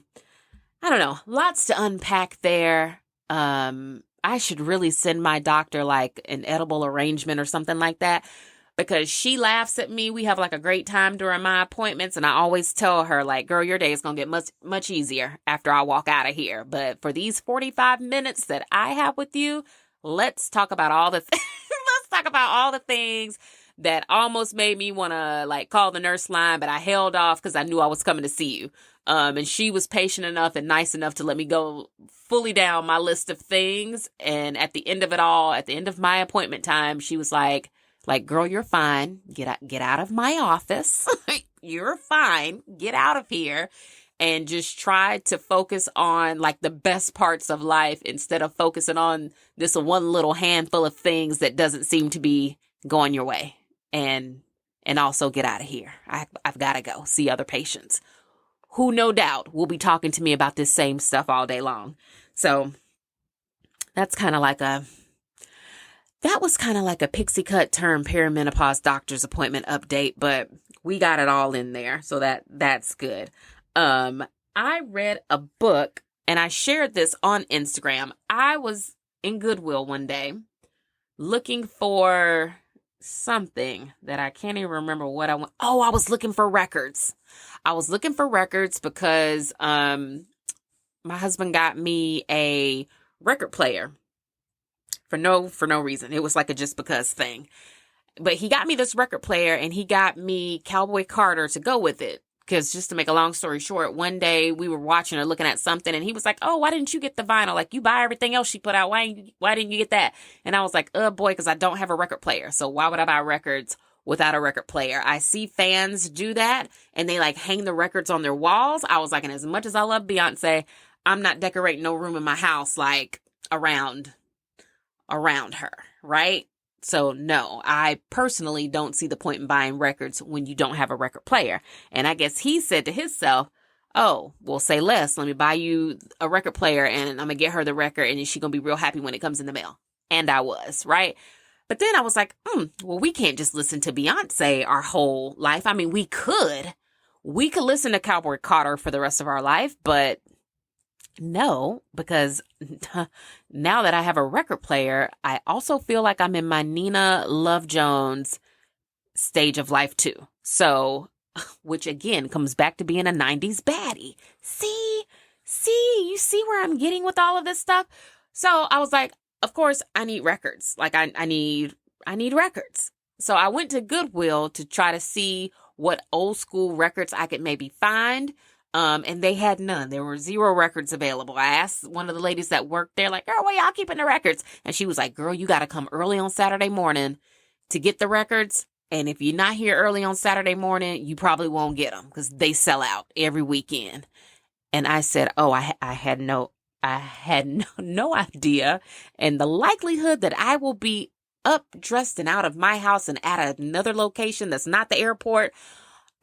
I don't know, lots to unpack there. I should really send my doctor like an edible arrangement or something like that, because she laughs at me. We have like a great time during my appointments. And I always tell her like, girl, your day is going to get much easier after I walk out of here. But for these 45 minutes that I have with you, let's talk about all the let's talk about all the things that almost made me want to like call the nurse line, but I held off because I knew I was coming to see you. And she was patient enough and nice enough to let me go fully down my list of things. And at the end of it all, at the end of my appointment time, she was like, girl, you're fine. Get out of my office. You're fine. Get out of here. And just try to focus on like the best parts of life instead of focusing on this one little handful of things that doesn't seem to be going your way. And also get out of here. I've got to go see other patients who no doubt will be talking to me about this same stuff all day long. So that's kind of like that was kind of like a pixie cut term perimenopause doctor's appointment update, but we got it all in there. So that's good. I read a book and I shared this on Instagram. I was in Goodwill one day looking for something that I can't even remember what I want. Oh, I was looking for records. I was looking for records because, my husband got me a record player for no reason. It was like a just because thing. But he got me this record player and he got me Cowboy Carter to go with it. Because just to make a long story short, one day we were watching or looking at something and he was like, oh, why didn't you get the vinyl? Like you buy everything else she put out. Why didn't you get that? And I was like, oh boy, because I don't have a record player. So why would I buy records without a record player? I see fans do that and they like hang the records on their walls. I was like, and as much as I love Beyonce, I'm not decorating no room in my house like around her, right? So no, I personally don't see the point in buying records when you don't have a record player. And I guess he said to himself, oh, well, say less. Let me buy you a record player and I'm going to get her the record and she's going to be real happy when it comes in the mail. And I was, right? But then I was like, well, we can't just listen to Beyonce our whole life. I mean, we could listen to Cowboy Carter for the rest of our life, but no, because now that I have a record player, I also feel like I'm in my Nina Love Jones stage of life too. So, which again comes back to being a 90s baddie. See, you see where I'm getting with all of this stuff? So I was like, of course I need records. Like I need records. So I went to Goodwill to try to see what old school records I could maybe find. And they had none. There were 0 records available. I asked one of the ladies that worked there, like, girl, where y'all keeping the records? And she was like, girl, you got to come early on Saturday morning to get the records. And if you're not here early on Saturday morning, you probably won't get them because they sell out every weekend. And I said, oh, I had no idea. And the likelihood that I will be up, dressed and out of my house and at another location that's not the airport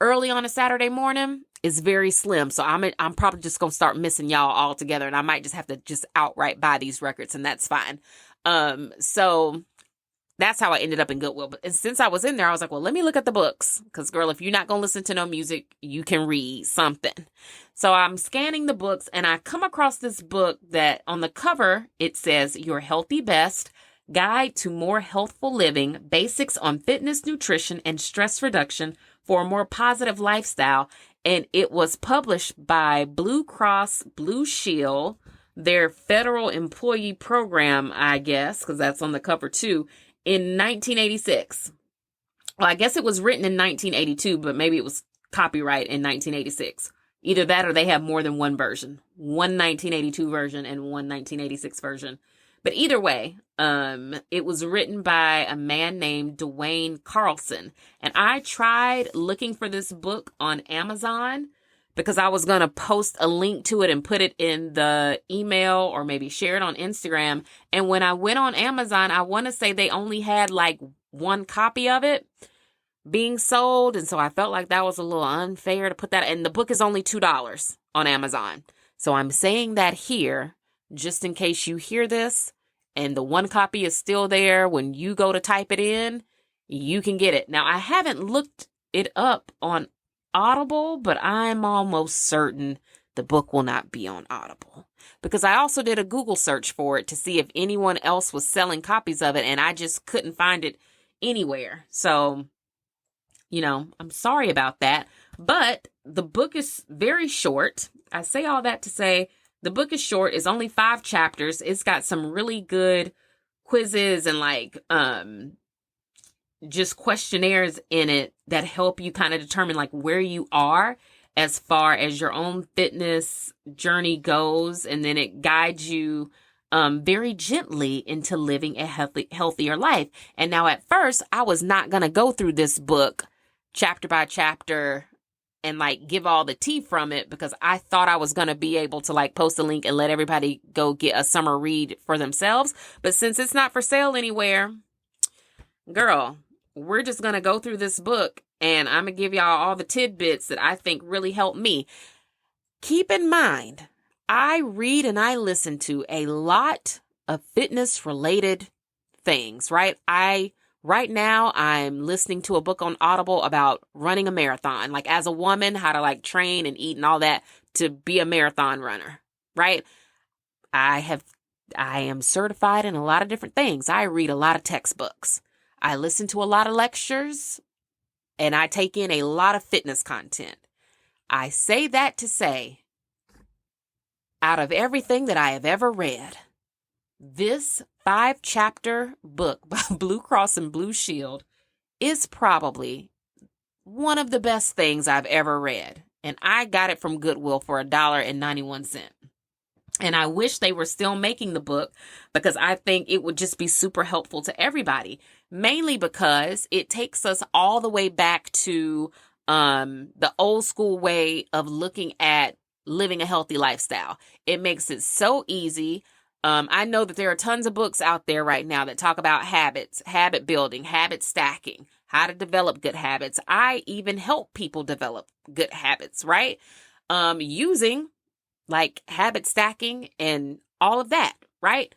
early on a Saturday morning is very slim. So I'm probably just going to start missing y'all altogether. And I might just have to just outright buy these records and that's fine. So that's how I ended up in Goodwill. But since I was in there, I was like, well, let me look at the books. Because, girl, if you're not going to listen to no music, you can read something. So I'm scanning the books and I come across this book that on the cover, it says Your Healthy Best, Guide to More Healthful Living, Basics on Fitness, Nutrition, and Stress Reduction for a More Positive Lifestyle. And it was published by Blue Cross Blue Shield, their federal employee program, I guess, because that's on the cover too, in 1986. Well, I guess it was written in 1982, but maybe it was copyright in 1986. Either that or they have more than one version. One 1982 version and one 1986 version. But either way, it was written by a man named Dwayne Carlson. And I tried looking for this book on Amazon because I was going to post a link to it and put it in the email or maybe share it on Instagram. And when I went on Amazon, I want to say they only had like one copy of it being sold. And so I felt like that was a little unfair to put that. And the book is only $2 on Amazon. So I'm saying that here, just in case you hear this and the one copy is still there, when you go to type it in, you can get it. Now, I haven't looked it up on Audible, but I'm almost certain the book will not be on Audible because I also did a Google search for it to see if anyone else was selling copies of it, and I just couldn't find it anywhere. So, I'm sorry about that, but the book is very short. I say all that to say the book is short. It's only 5 chapters. It's got some really good quizzes and just questionnaires in it that help you kind of determine where you are as far as your own fitness journey goes. And then it guides you very gently into living a healthier life. And now at first I was not going to go through this book chapter by chapter and give all the tea from it because I thought I was going to be able to post a link and let everybody go get a summer read for themselves. But since it's not for sale anywhere, girl, we're just going to go through this book and I'm going to give y'all all the tidbits that I think really helped me. Keep in mind, I read and I listen to a lot of fitness related things, right? Right now, I'm listening to a book on Audible about running a marathon, as a woman, how to train and eat and all that to be a marathon runner, right? I am certified in a lot of different things. I read a lot of textbooks. I listen to a lot of lectures and I take in a lot of fitness content. I say that to say, out of everything that I have ever read, this 5-chapter book by Blue Cross and Blue Shield is probably one of the best things I've ever read. And I got it from Goodwill for $1.91. And I wish they were still making the book because I think it would just be super helpful to everybody. Mainly because it takes us all the way back to the old school way of looking at living a healthy lifestyle. It makes it so easy. I know that there are tons of books out there right now that talk about habits, habit building, habit stacking, how to develop good habits. I even help people develop good habits, right? Using habit stacking and all of that, right?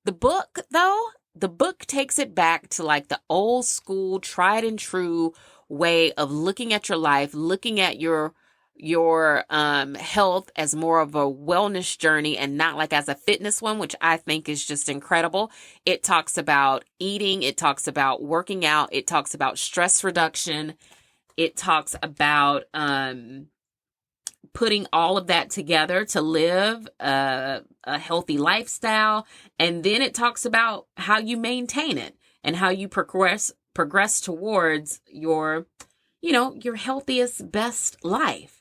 The book takes it back to the old school, tried and true way of looking at your life, looking at your health as more of a wellness journey and not as a fitness one, which I think is just incredible. It talks about eating. It talks about working out. It talks about stress reduction. It talks about putting all of that together to live a healthy lifestyle. And then it talks about how you maintain it and how you progress towards your healthiest, best life.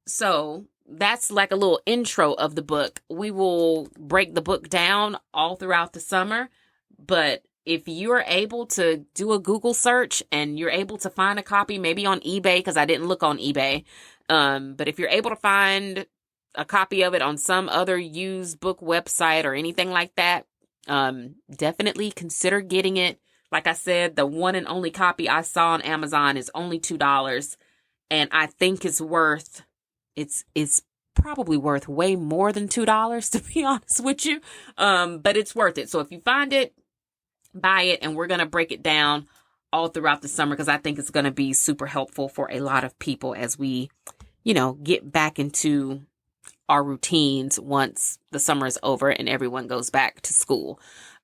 So that's a little intro of the book. We will break the book down all throughout the summer, but if you're able to do a Google search and you're able to find a copy, maybe on eBay, because I didn't look on eBay. But if you're able to find a copy of it on some other used book website or anything like that, definitely consider getting it. Like I said, the one and only copy I saw on Amazon is only $2. And I think it's probably worth way more than $2, to be honest with you. But it's worth it. So if you find it, buy it, and we're going to break it down all throughout the summer because I think it's going to be super helpful for a lot of people as we, get back into our routines once the summer is over and everyone goes back to school.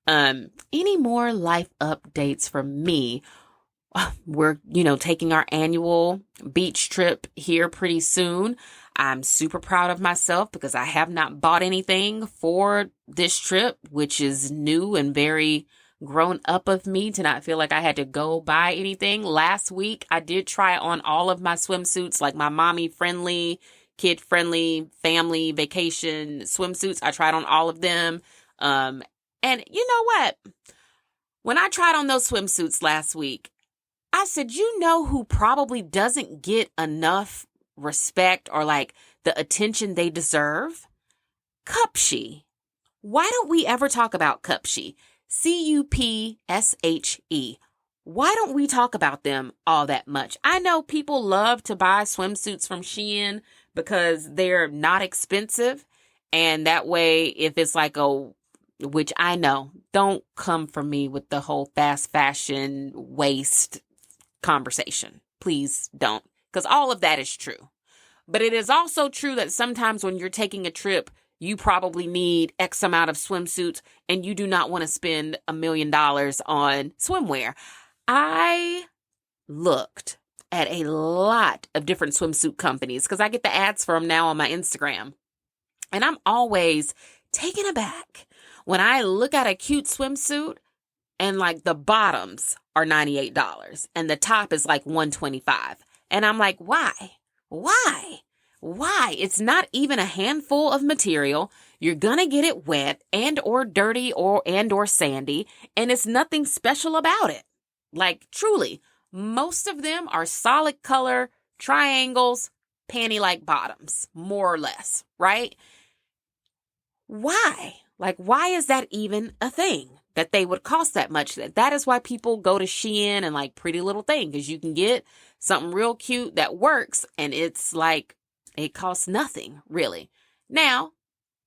Any more life updates from me? We're, taking our annual beach trip here pretty soon. I'm super proud of myself because I have not bought anything for this trip, which is new and very grown up of me to not feel like I had to go buy anything. Last week, I did try on all of my swimsuits, my mommy friendly, kid-friendly family vacation swimsuits. I tried on all of them. And you know what? When I tried on those swimsuits last week, I said, you know who probably doesn't get enough respect or like the attention they deserve? Cupshe. Why don't we ever talk about Cupshe? Cupshe. Why don't we talk about them all that much? I know people love to buy swimsuits from Shein because they're not expensive. And that way, if it's like which I know, don't come for me with the whole fast fashion waste conversation. Please don't. Because all of that is true. But it is also true that sometimes when you're taking a trip, you probably need X amount of swimsuits and you do not want to spend $1 million on swimwear. I looked at a lot of different swimsuit companies because I get the ads for them now on my Instagram. And I'm always taken aback when I look at a cute swimsuit and like the bottoms are $98 and the top is like $125. And I'm like, why? Why? It's not even a handful of material. You're gonna get it wet and or dirty or sandy, and it's nothing special about it. Like truly, most of them are solid color triangles, panty-like bottoms, more or less, right? Why? Like, why is that even a thing that they would cost that much? That is why people go to Shein and like Pretty Little Thing, because you can get something real cute that works and it's like, it costs nothing, really. Now,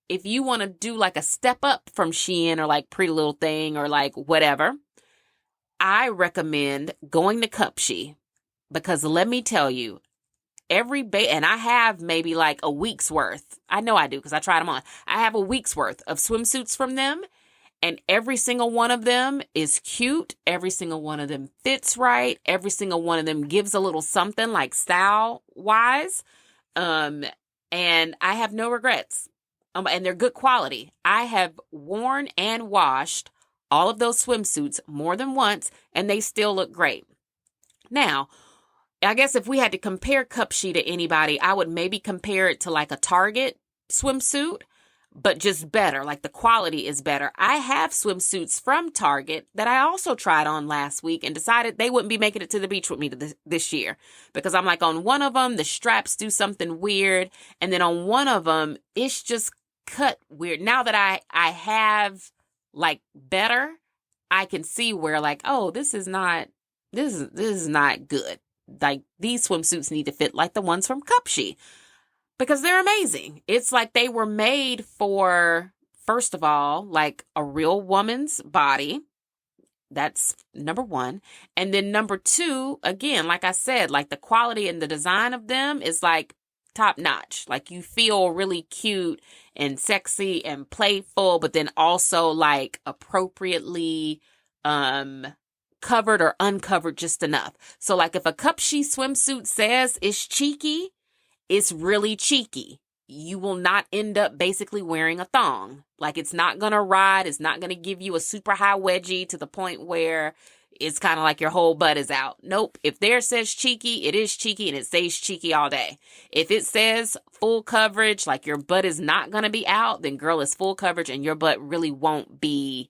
if you want to do like a step up from Shein or like Pretty Little Thing or like whatever, I recommend going to Cupshe because let me tell you, and I have maybe like a week's worth. I know I do because I tried them on. I have a week's worth of swimsuits from them. And every single one of them is cute. Every single one of them fits right. Every single one of them gives a little something like style-wise. And I have no regrets. And they're good quality. I have worn and washed all of those swimsuits more than once, and they still look great. Now, I guess if we had to compare Cupshe to anybody, I would maybe compare it to like a Target swimsuit, but just better. Like the quality is better. I have swimsuits from Target that I also tried on last week and decided they wouldn't be making it to the beach with me this year because I'm like on one of them, the straps do something weird. And then on one of them, it's just cut weird. Now that I have like better, I can see where like, oh, this is not good. Like these swimsuits need to fit like the ones from Cupshe. Because they're amazing. It's like they were made for, first of all, like a real woman's body. That's number one. And then number two, again, like I said, like the quality and the design of them is like top notch. Like you feel really cute and sexy and playful, but then also like appropriately covered or uncovered just enough. So like if a Cupshe swimsuit says it's cheeky, it's really cheeky. You will not end up basically wearing a thong. Like it's not going to ride. It's not going to give you a super high wedgie to the point where it's kind of like your whole butt is out. Nope. If there says cheeky, it is cheeky and it stays cheeky all day. If it says full coverage, like your butt is not going to be out, then girl, it's full coverage and your butt really won't be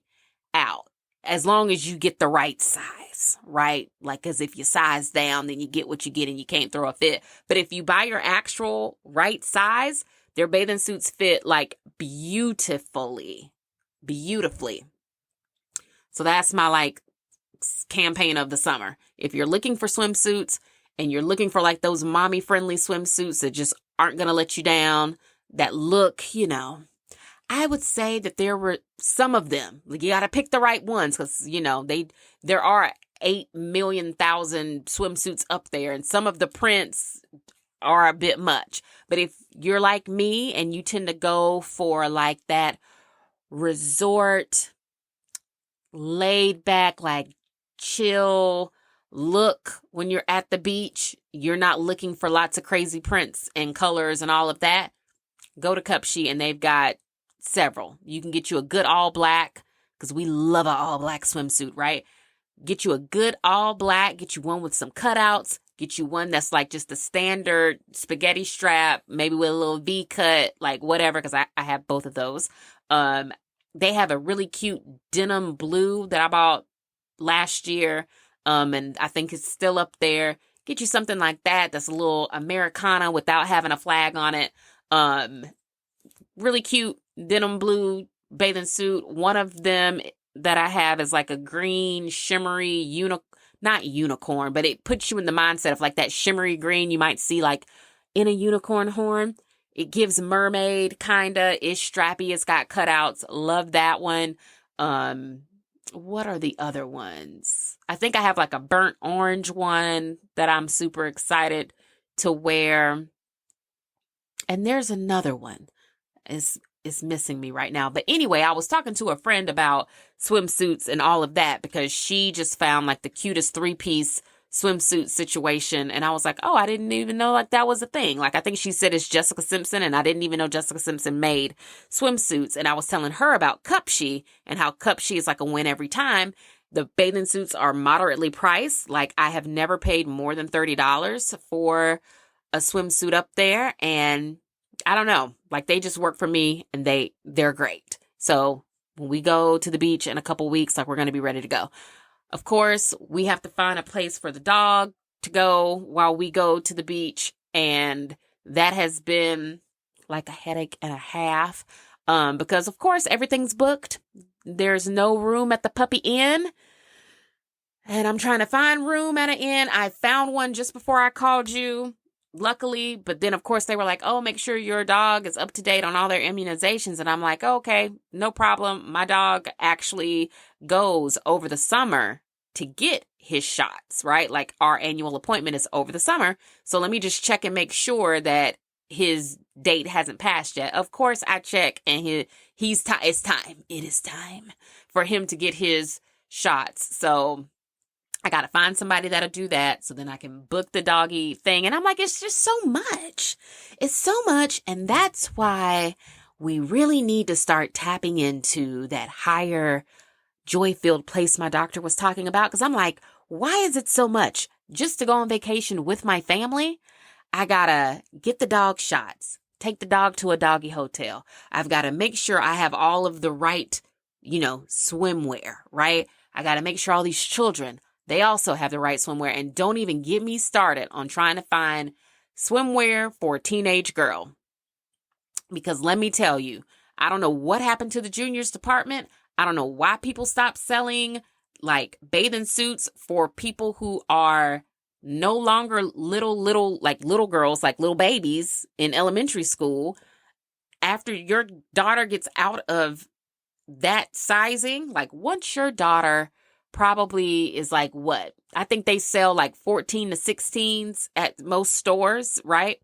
out. As long as you get the right size, right? Like, because if you size down, then you get what you get and you can't throw a fit. But if you buy your actual right size, their bathing suits fit like beautifully. So that's my like campaign of the summer. If you're looking for swimsuits and you're looking for like those mommy friendly swimsuits that just aren't going to let you down, that look, I would say that there were some of them. Like you got to pick the right ones because, there are 8 million thousand swimsuits up there and some of the prints are a bit much. But if you're like me and you tend to go for like that resort, laid back, like chill look when you're at the beach, you're not looking for lots of crazy prints and colors and all of that, go to Cupshe and they've got several. You can get you a good all black because we love an all black swimsuit, right? Get you a good all black, get you one with some cutouts, Get you one that's like just the standard spaghetti strap, maybe with a little V cut, like whatever, because I have both of those. They have a really cute denim blue that I bought last year. And I think it's still up there. Get you something like that that's a little Americana without having a flag on it. Really cute denim blue bathing suit. One of them that I have is like a green shimmery not unicorn, but it puts you in the mindset of like that shimmery green you might see like in a unicorn horn. It gives mermaid kinda. It's strappy. It's got cutouts. Love that one. What are the other ones? I think I have like a burnt orange one that I'm super excited to wear. And there's another one. It's missing me right now. But anyway, I was talking to a friend about swimsuits and all of that because she just found like the cutest 3-piece swimsuit situation. And I was like, oh, I didn't even know like that was a thing. Like I think she said it's Jessica Simpson, and I didn't even know Jessica Simpson made swimsuits. And I was telling her about Cupshe and how Cupshe is like a win every time. The bathing suits are moderately priced. Like I have never paid more than $30 for a swimsuit up there. And I don't know, like they just work for me and they're great. So when we go to the beach in a couple weeks, like we're going to be ready to go. Of course, we have to find a place for the dog to go while we go to the beach. And that has been like a headache and a half. Because of course everything's booked. There's no room at the puppy inn. And I'm trying to find room at an inn. I found one just before I called you. Luckily, but then of course they were like, oh, make sure your dog is up to date on all their immunizations. And I'm like, oh, okay, no problem. My dog actually goes over the summer to get his shots, right? Like our annual appointment is over the summer. So let me just check and make sure that his date hasn't passed yet. Of course I check and it's time. It is time for him to get his shots. So I got to find somebody that'll do that so then I can book the doggy thing. And I'm like, it's just so much. It's so much. And that's why we really need to start tapping into that higher joy-filled place my doctor was talking about. Because I'm like, why is it so much? Just to go on vacation with my family, I got to get the dog shots, take the dog to a doggy hotel. I've got to make sure I have all of the right, swimwear, right? I got to make sure all these children, they also have the right swimwear. And don't even get me started on trying to find swimwear for a teenage girl. Because let me tell you, I don't know what happened to the juniors department. I don't know why people stopped selling like bathing suits for people who are no longer little girls, like little babies in elementary school. After your daughter gets out of that sizing, like once your daughter probably is like what? I think they sell like 14 to 16s at most stores, right?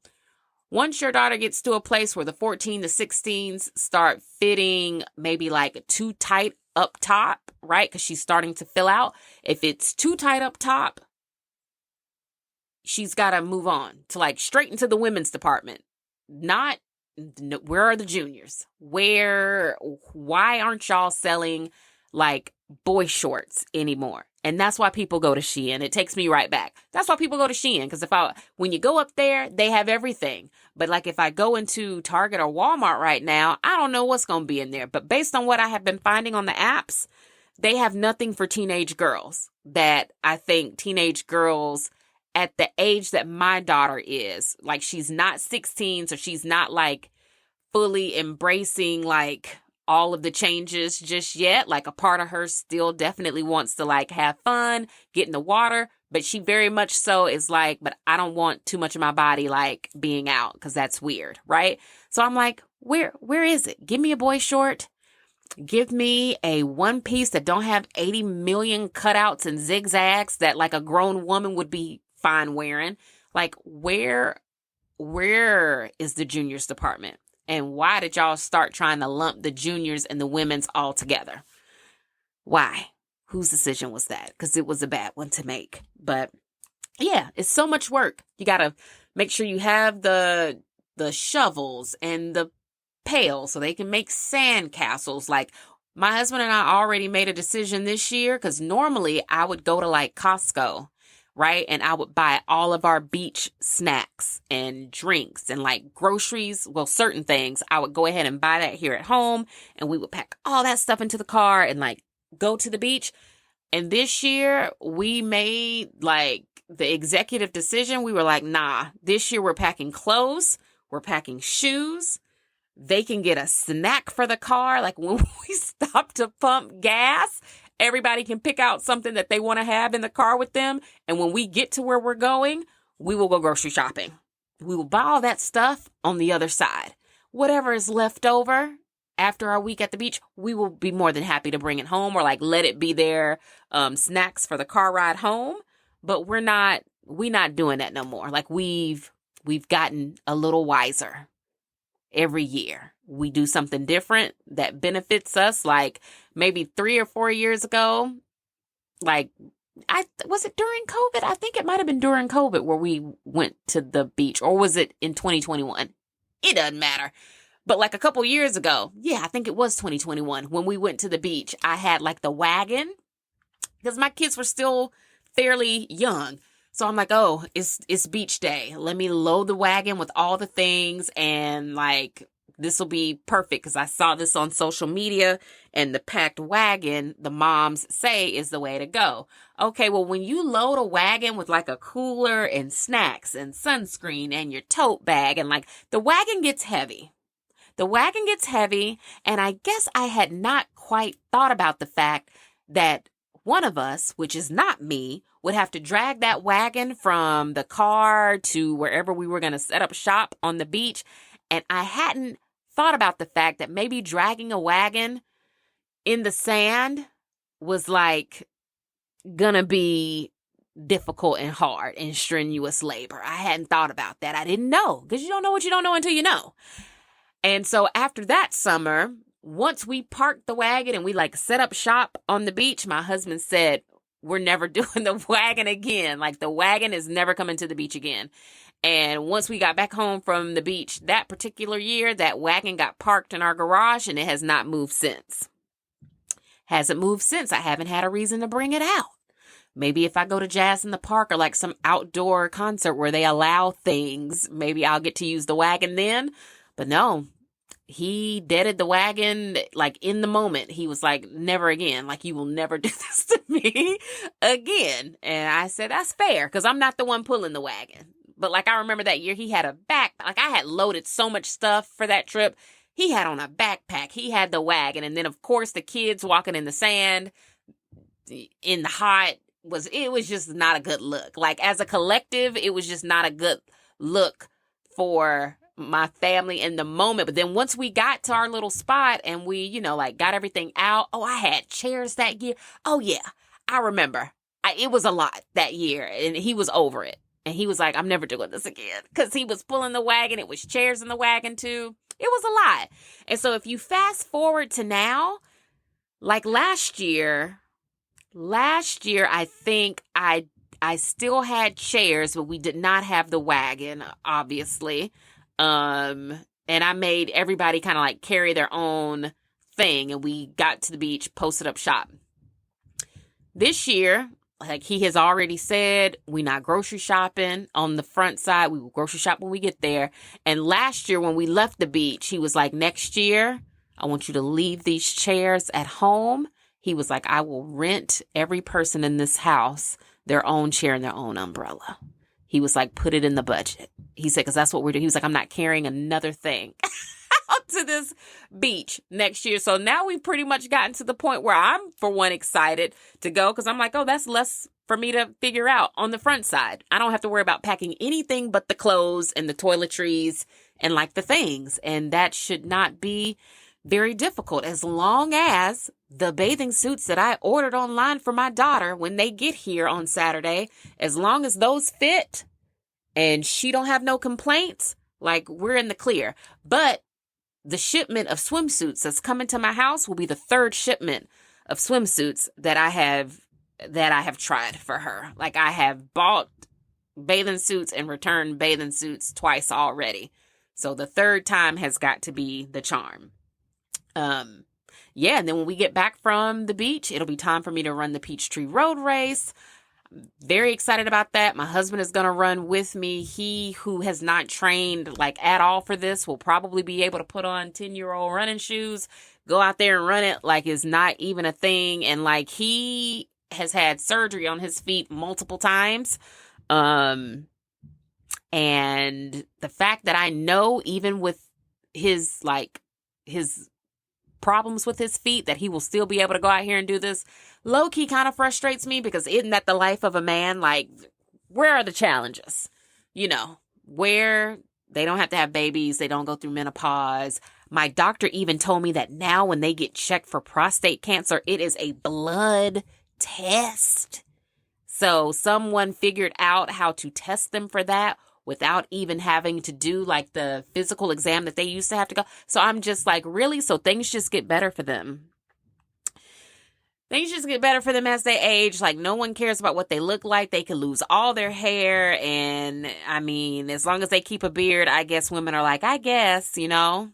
Once your daughter gets to a place where the 14 to 16s start fitting maybe like too tight up top, right? Because she's starting to fill out. If it's too tight up top, she's got to move on to like straight into the women's department. Not, where are the juniors? Why aren't y'all selling like boy shorts anymore? And that's why people go to Shein. It takes me right back. That's why people go to Shein. Because when you go up there, they have everything. But like if I go into Target or Walmart right now, I don't know what's going to be in there. But based on what I have been finding on the apps, they have nothing for teenage girls that I think teenage girls at the age that my daughter is, like she's not 16, so she's not like fully embracing like all of the changes just yet. Like a part of her still definitely wants to like have fun, get in the water, but she very much so is like, but I don't want too much of my body like being out because that's weird, right? So I'm like, where is it? Give me a boy short. Give me a one piece that don't have 80 million cutouts and zigzags that like a grown woman would be fine wearing. Like where is the juniors department? And why did y'all start trying to lump the juniors and the women's all together? Why? Whose decision was that? Because it was a bad one to make. But yeah, it's so much work. You got to make sure you have the shovels and the pails so they can make sand castles. Like my husband and I already made a decision this year because normally I would go to like Costco right? And I would buy all of our beach snacks and drinks and like groceries. Well, certain things I would go ahead and buy that here at home, and we would pack all that stuff into the car and like go to the beach. And this year we made like the executive decision. We were like, nah, this year we're packing clothes. We're packing shoes. They can get a snack for the car. Like when we stop to pump gas, everybody can pick out something that they want to have in the car with them. And when we get to where we're going, we will go grocery shopping. We will buy all that stuff on the other side. Whatever is left over after our week at the beach, we will be more than happy to bring it home or like let it be their snacks for the car ride home. But we're not doing that no more. Like we've gotten a little wiser. Every year we do something different that benefits us. Like maybe 3 or 4 years ago, like was it during COVID? I think it might have been during COVID where we went to the beach, or was it in 2021? It doesn't matter. But like a couple years ago, yeah, I think it was 2021 when we went to the beach. I had like the wagon because my kids were still fairly young. So I'm like, oh, it's beach day. Let me load the wagon with all the things, and like this will be perfect because I saw this on social media, and the packed wagon, the moms say, is the way to go. Okay, well, when you load a wagon with like a cooler and snacks and sunscreen and your tote bag, and like the wagon gets heavy. The wagon gets heavy, and I guess I had not quite thought about the fact that one of us, which is not me, would have to drag that wagon from the car to wherever we were going to set up shop on the beach. And I hadn't thought about the fact that maybe dragging a wagon in the sand was like going to be difficult and hard and strenuous labor. I hadn't thought about that. I didn't know, because you don't know what you don't know until you know. And so after that summer, once we parked the wagon and we like set up shop on the beach, my husband said, we're never doing the wagon again. Like the wagon is never coming to the beach again. And once we got back home from the beach that particular year, that wagon got parked in our garage, and it has not moved since. Hasn't moved since. I haven't had a reason to bring it out. Maybe if I go to Jazz in the Park or like some outdoor concert where they allow things, maybe I'll get to use the wagon then. But no, he deaded the wagon like in the moment. He was like, never again. Like, you will never do this to me again. And I said, that's fair, because I'm not the one pulling the wagon. But like, I remember that year he had a like I had loaded so much stuff for that trip. He had on a backpack. He had the wagon. And then of course the kids walking in the sand in the hot it was just not a good look. Like as a collective, it was just not a good look for my family in the moment. But then once we got to our little spot and we, like got everything out. Oh, I had chairs that year. Oh yeah, I remember. It was a lot that year, and he was over it. And he was like, I'm never doing this again, because he was pulling the wagon. It was chairs in the wagon too. It was a lot. And so if you fast forward to now, like last year, I think I still had chairs, but we did not have the wagon, obviously. And I made everybody kind of like carry their own thing, and we got to the beach, posted up shop. This year, like he has already said, we're not grocery shopping on the front side. We will grocery shop when we get there. And last year when we left the beach, he was like, next year, I want you to leave these chairs at home. He was like, I will rent every person in this house their own chair and their own umbrella. He was like, put it in the budget. He said, because that's what we're doing. He was like, I'm not carrying another thing out to this beach next year. So now we've pretty much gotten to the point where I'm, for one, excited to go, because I'm like, oh, that's less for me to figure out on the front side. I don't have to worry about packing anything but the clothes and the toiletries and like the things. And that should not be very difficult, as long as the bathing suits that I ordered online for my daughter when they get here on Saturday, as long as those fit and she don't have no complaints, like we're in the clear. But the shipment of swimsuits that's coming to my house will be the third shipment of swimsuits that I have tried for her. Like I have bought bathing suits and returned bathing suits twice already. So the third time has got to be the charm. And then when we get back from the beach, it'll be time for me to run the Peachtree Road Race. very excited about that. My husband is going to run with me. He who has not trained like at all for this will probably be able to put on 10-year-old running shoes, go out there and run it like it's not even a thing. And like he has had surgery on his feet multiple times. And the fact that I know even with his problems with his feet that he will still be able to go out here and do this low-key kind of frustrates me, because isn't that the life of a man? Like, where are the challenges? You know, where they don't have to have babies, they don't go through menopause. My doctor even told me that now when they get checked for prostate cancer, it is a blood test. So someone figured out how to test them for that without even having to do like the physical exam that they used to have to go. So I'm just like, really? So things just get better for them. Things just get better for them as they age. Like, no one cares about what they look like. They can lose all their hair. And I mean, as long as they keep a beard, I guess women are like, I guess, you know,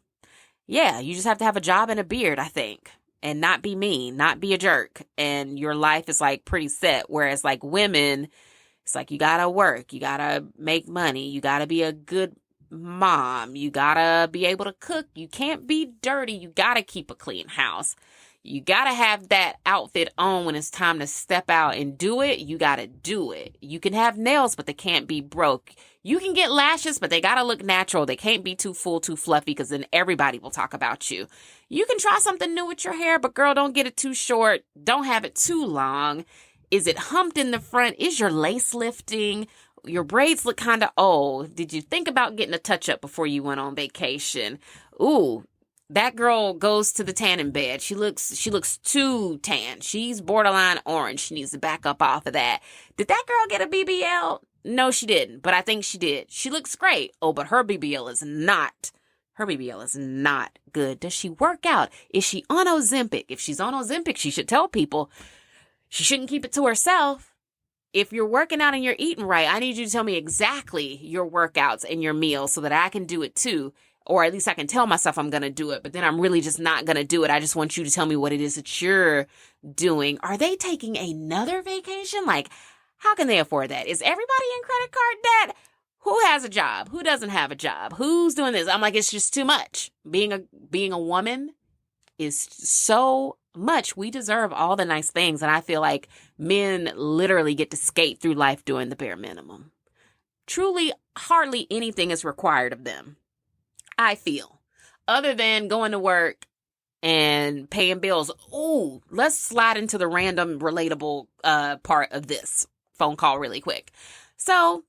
yeah, you just have to have a job and a beard, I think, and not be mean, not be a jerk. And your life is like pretty set. Whereas like women, it's like, you gotta work, you gotta make money, you gotta be a good mom, you gotta be able to cook, you can't be dirty, you gotta keep a clean house. You gotta have that outfit on when it's time to step out and do it. You gotta do it. You can have nails, but they can't be broke. You can get lashes, but they gotta look natural. They can't be too full, too fluffy, because then everybody will talk about you. You can try something new with your hair, but girl, don't get it too short. Don't have it too long. Is it humped in the front? Is your lace lifting? Your braids look kind of old. Did you think about getting a touch-up before you went on vacation? Ooh. That girl goes to the tanning bed. She looks too tan. She's borderline orange. She needs to back up off of that. Did that girl get a BBL? No, she didn't, but I think she did. She looks great. Oh, but her BBL is not good. Does she work out? Is she on Ozempic? If she's on Ozempic, she should tell people. She shouldn't keep it to herself. If you're working out and you're eating right, I need you to tell me exactly your workouts and your meals so that I can do it too. Or at least I can tell myself I'm going to do it, but then I'm really just not going to do it. I just want you to tell me what it is that you're doing. Are they taking another vacation? Like, how can they afford that? Is everybody in credit card debt? Who has a job? Who doesn't have a job? Who's doing this? I'm like, it's just too much. Being a woman is so much. We deserve all the nice things. And I feel like men literally get to skate through life doing the bare minimum. Truly, hardly anything is required of them, I feel, other than going to work and paying bills. Ooh, let's slide into the random relatable part of this phone call really quick. So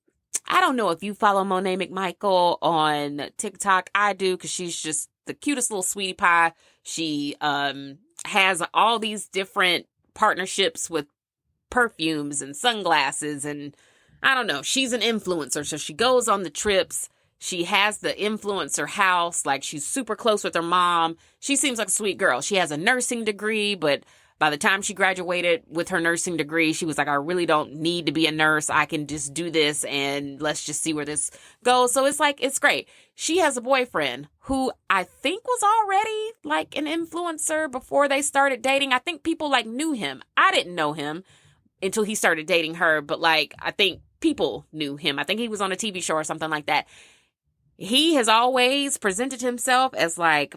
I don't know if you follow Monet McMichael on TikTok. I do, because she's just the cutest little sweetie pie. She has all these different partnerships with perfumes and sunglasses, and I don't know. She's an influencer, so she goes on the trips. She has the influencer house. Like, she's super close with her mom. She seems like a sweet girl. She has a nursing degree, but by the time she graduated with her nursing degree, she was like, I really don't need to be a nurse. I can just do this and let's just see where this goes. So it's like, it's great. She has a boyfriend who I think was already like an influencer before they started dating. I think people like knew him. I didn't know him until he started dating her, but like, I think people knew him. I think he was on a TV show or something like that. He has always presented himself as like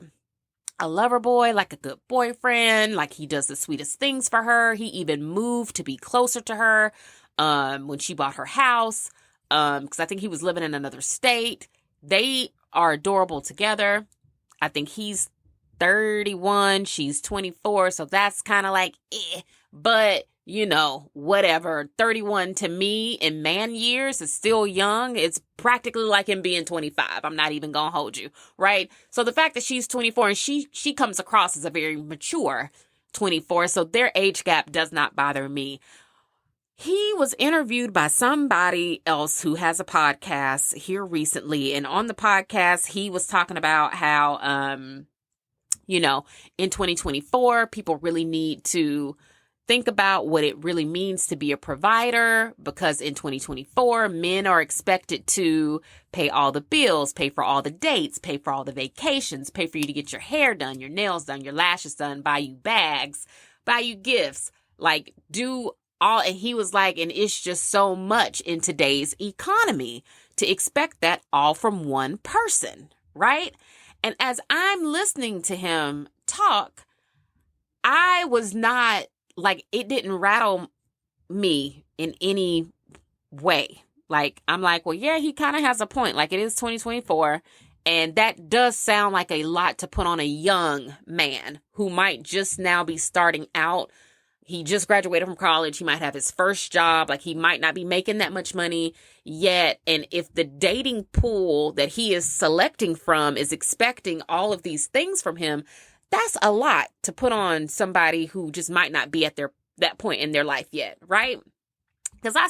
a lover boy, like a good boyfriend, like he does the sweetest things for her. He even moved to be closer to her when she bought her house, because I think he was living in another state. They are adorable together. I think he's 31, she's 24, so that's kind of like, but you know, whatever. 31 to me in man years is still young. It's practically like him being 25. I'm not even gonna hold you, right? So the fact that she's 24 and she comes across as a very mature 24, so their age gap does not bother me. He was interviewed by somebody else who has a podcast here recently, and on the podcast, he was talking about how, you know, in 2024, people really need to think about what it really means to be a provider, because in 2024, men are expected to pay all the bills, pay for all the dates, pay for all the vacations, pay for you to get your hair done, your nails done, your lashes done, buy you bags, buy you gifts, like do and he was like, and it's just so much in today's economy to expect that all from one person, right? And as I'm listening to him talk, I was not like, it didn't rattle me in any way. Like, I'm like, well, yeah, he kind of has a point. Like, it is 2024. And that does sound like a lot to put on a young man who might just now be starting out. He just graduated from college. He might have his first job. Like, he might not be making that much money yet. And if the dating pool that he is selecting from is expecting all of these things from him, that's a lot to put on somebody who just might not be at that point in their life yet, right? Because I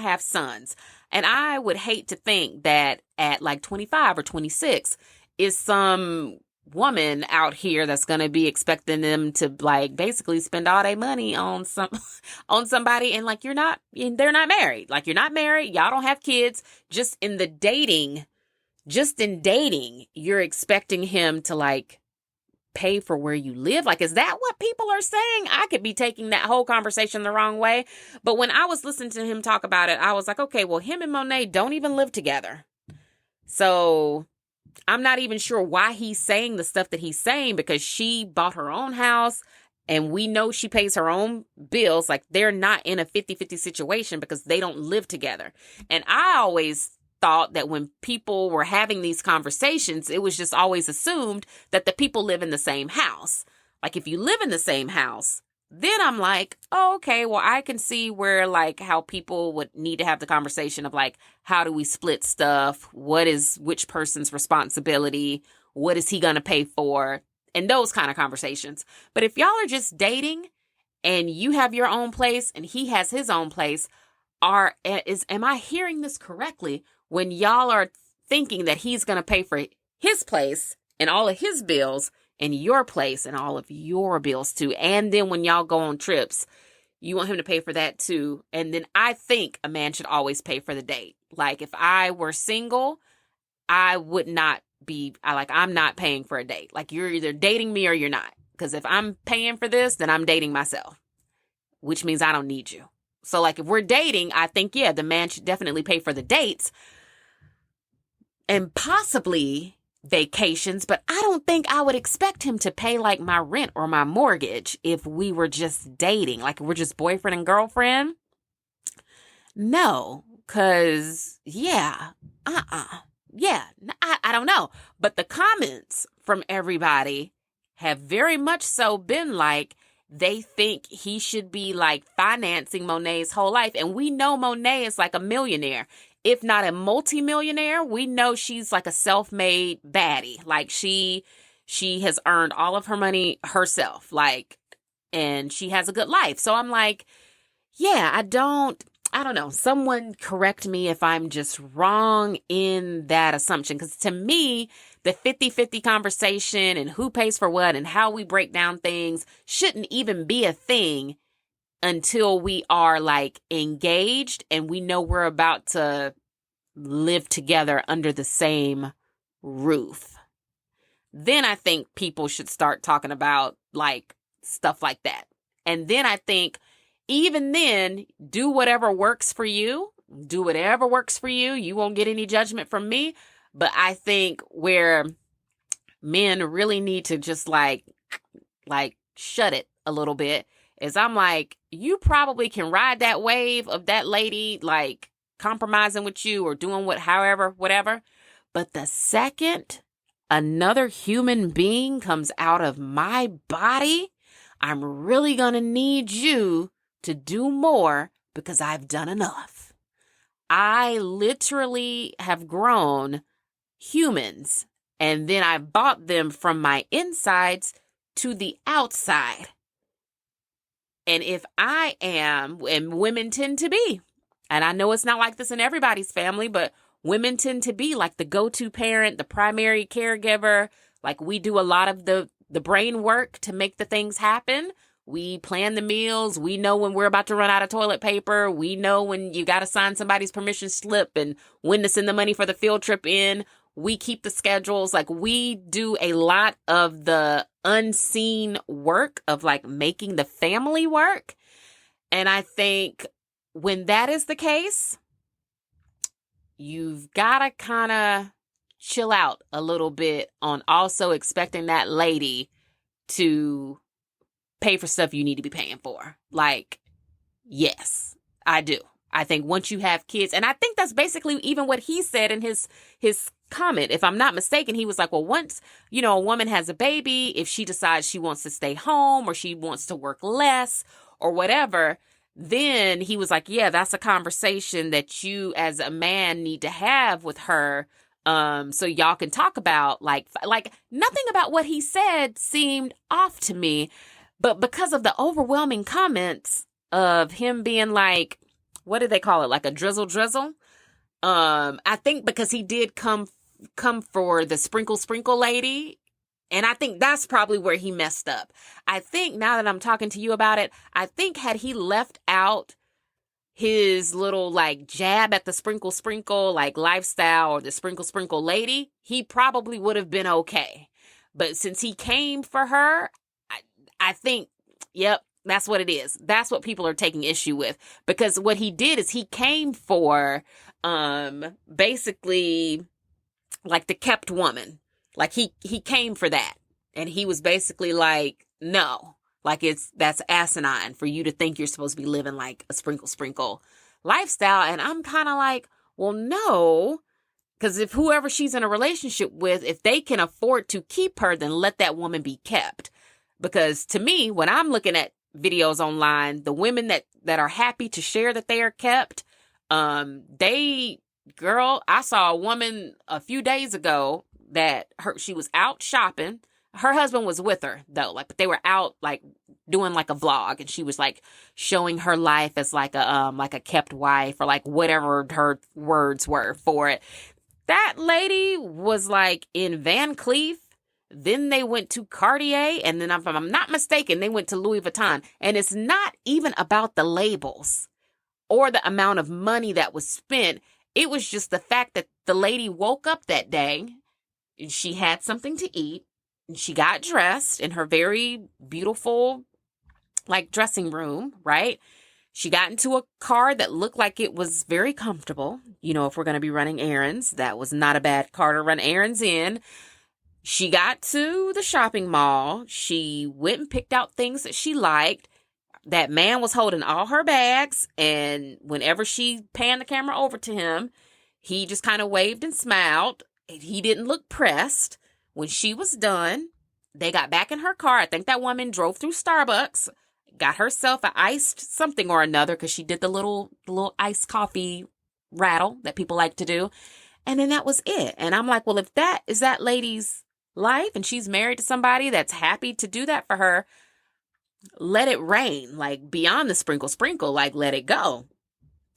have sons, and I would hate to think that at like 25 or 26 is some woman out here that's going to be expecting them to like basically spend all their money on somebody, and like they're not married. Like, you're not married, y'all don't have kids, just in dating, you're expecting him to like pay for where you live. Like, is that what people are saying? I could be taking that whole conversation the wrong way. But when I was listening to him talk about it, I was like, okay, well, him and Monet don't even live together. So I'm not even sure why he's saying the stuff that he's saying, because she bought her own house and we know she pays her own bills. Like, they're not in a 50-50 situation because they don't live together. And I always thought that when people were having these conversations, it was just always assumed that the people live in the same house. Like, if you live in the same house, then I'm like, oh, okay, well, I can see where like how people would need to have the conversation of like, how do we split stuff? What is which person's responsibility? What is he going to pay for? And those kind of conversations. But if y'all are just dating and you have your own place and he has his own place, am I hearing this correctly? When y'all are thinking that he's going to pay for his place and all of his bills and your place and all of your bills too. And then when y'all go on trips, you want him to pay for that too. And then I think a man should always pay for the date. Like, if I were single, I would not I'm not paying for a date. Like, you're either dating me or you're not. Because if I'm paying for this, then I'm dating myself, which means I don't need you. So like, if we're dating, I think, yeah, the man should definitely pay for the dates and possibly vacations, but I don't think I would expect him to pay like my rent or my mortgage if we were just dating, like we're just boyfriend and girlfriend. No, because yeah, I don't know. But the comments from everybody have very much so been like, they think he should be like financing Monet's whole life. And we know Monet is like a millionaire, if not a multimillionaire. We know she's like a self-made baddie. Like, she has earned all of her money herself, like, and she has a good life. So I'm like, yeah, I don't know. Someone correct me if I'm just wrong in that assumption. Because to me, the 50-50 conversation and who pays for what and how we break down things shouldn't even be a thing until we are like engaged and we know we're about to live together under the same roof. Then I think people should start talking about like stuff like that. And then I think even then, do whatever works for you. Do whatever works for you. You won't get any judgment from me. But I think where men really need to just like shut it a little bit is, I'm like, you probably can ride that wave of that lady like compromising with you or doing whatever. But the second another human being comes out of my body, I'm really going to need you to do more because I've done enough. I literally have grown humans, and then I bought them from my insides to the outside. And if I am, and women tend to be, and I know it's not like this in everybody's family, but women tend to be like the go-to parent, the primary caregiver. Like, we do a lot of the brain work to make the things happen. We plan the meals. We know when we're about to run out of toilet paper. We know when you got to sign somebody's permission slip and when to send the money for the field trip in. We keep the schedules. Like, we do a lot of the unseen work of like making the family work. And I think when that is the case, you've got to kind of chill out a little bit on also expecting that lady to pay for stuff you need to be paying for. Like, yes, I do. I think once you have kids, and I think that's basically even what he said in his comment. If I'm not mistaken, he was like, well, once, a woman has a baby, if she decides she wants to stay home or she wants to work less or whatever, then he was like, yeah, that's a conversation that you as a man need to have with her. So y'all can talk about like nothing about what he said seemed off to me, but because of the overwhelming comments of him being like, what do they call it? Like a drizzle. I think because he did come for the sprinkle lady. And I think that's probably where he messed up. I think now that I'm talking to you about it, I think had he left out his little like jab at the sprinkle like lifestyle or the sprinkle lady, he probably would have been okay. But since he came for her, I think, yep, that's what it is. That's what people are taking issue with, because what he did is he came for basically like the kept woman. Like he came for that, and he was basically like, no, like that's asinine for you to think you're supposed to be living like a sprinkle lifestyle. And I'm kind of like, well, no, because if whoever she's in a relationship with, if they can afford to keep her, then let that woman be kept. Because to me, when I'm looking at videos online, the women that are happy to share that they are kept, I saw a woman a few days ago that she was out shopping. Her husband was with her though, but they were out like doing like a vlog, and she was like showing her life as like a kept wife, or like whatever her words were for it. That lady was like in Van Cleef. Then they went to Cartier, and then if I'm not mistaken, they went to Louis Vuitton. And it's not even about the labels or the amount of money that was spent. It was just the fact that the lady woke up that day and she had something to eat, and she got dressed in her very beautiful like dressing room, right? She got into a car that looked like it was very comfortable. If we're going to be running errands, that was not a bad car to run errands in. She got to the shopping mall. She went and picked out things that she liked. That man was holding all her bags, and whenever she panned the camera over to him, he just kind of waved and smiled. He didn't look pressed. When she was done, they got back in her car. I think that woman drove through Starbucks, got herself an iced something or another, because she did the little iced coffee rattle that people like to do. And then that was it. And I'm like, well, if that is that lady's life and she's married to somebody that's happy to do that for her, let it rain. Like beyond the sprinkle, like let it go.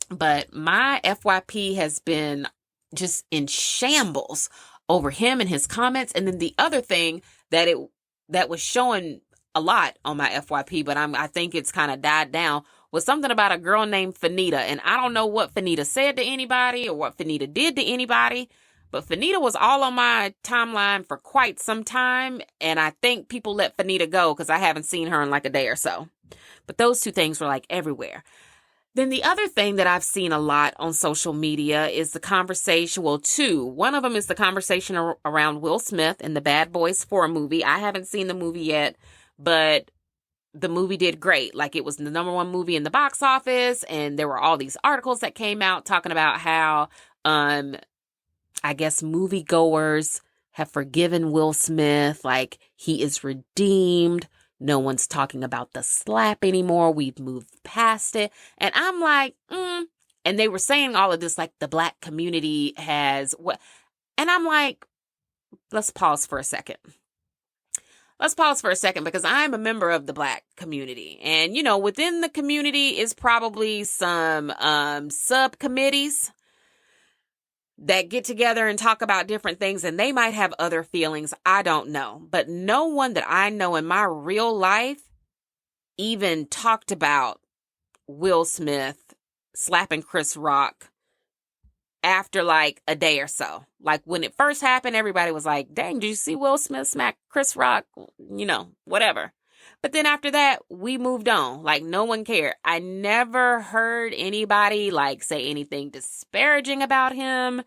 But my FYP has been just in shambles over him and his comments. And then the other thing that was showing a lot on my FYP, but I think it's kind of died down, was something about a girl named Fanita. And I don't know what Fanita said to anybody or what Fanita did to anybody, but Fanita was all on my timeline for quite some time. And I think people let Fanita go because I haven't seen her in like a day or so. But those two things were like everywhere. Then the other thing that I've seen a lot on social media is the conversation. Well, two. One of them is the conversation around Will Smith and the Bad Boys 4 movie. I haven't seen the movie yet, but the movie did great. Like it was the number one movie in the box office. And there were all these articles that came out talking about how, I guess moviegoers have forgiven Will Smith. Like he is redeemed. No one's talking about the slap anymore. We've moved past it. And I'm like, And they were saying all of this, like the Black community has what? And I'm like, let's pause for a second. Because I'm a member of the Black community. And, within the community is probably some subcommittees that get together and talk about different things, and they might have other feelings. I don't know. But no one that I know in my real life even talked about Will Smith slapping Chris Rock after like a day or so. Like when it first happened, everybody was like, dang, did you see Will Smith smack Chris Rock? Whatever. But then after that, we moved on. Like, no one cared. I never heard anybody like say anything disparaging about him.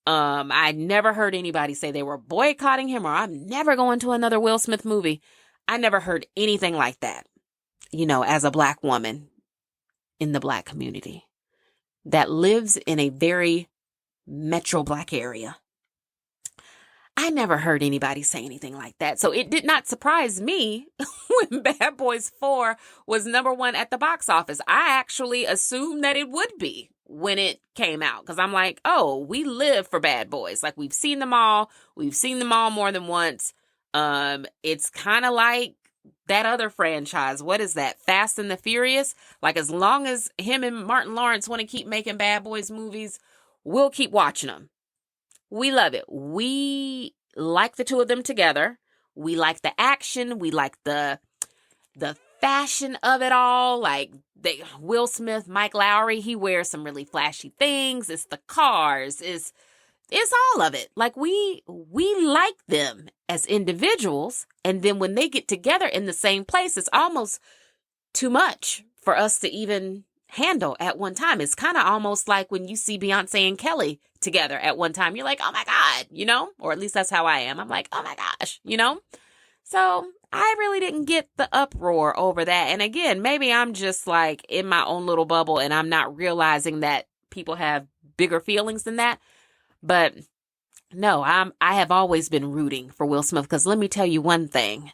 I never heard anybody say they were boycotting him or I'm never going to another Will Smith movie. I never heard anything like that, as a Black woman in the Black community that lives in a very metro Black area. I never heard anybody say anything like that. So it did not surprise me when Bad Boys 4 was #1 at the box office. I actually assumed that it would be when it came out because I'm like, oh, we live for Bad Boys. Like, we've seen them all. We've seen them all more than once. It's kind of like that other franchise. What is that? Fast and the Furious? Like, as long as him and Martin Lawrence want to keep making Bad Boys movies, we'll keep watching them. We love it. We like the two of them together. We like the action. We like the fashion of it all. Like, Will Smith, Mike Lowry, he wears some really flashy things. It's the cars. It's all of it. Like, we like them as individuals. And then when they get together in the same place, it's almost too much for us to even handle at one time. It's kind of almost like when you see Beyonce and Kelly together at one time. You're like, oh my God, or at least that's how I am. I'm like, oh my gosh, So I really didn't get the uproar over that. And again, maybe I'm just like in my own little bubble and I'm not realizing that people have bigger feelings than that. But no, I have always been rooting for Will Smith because let me tell you one thing.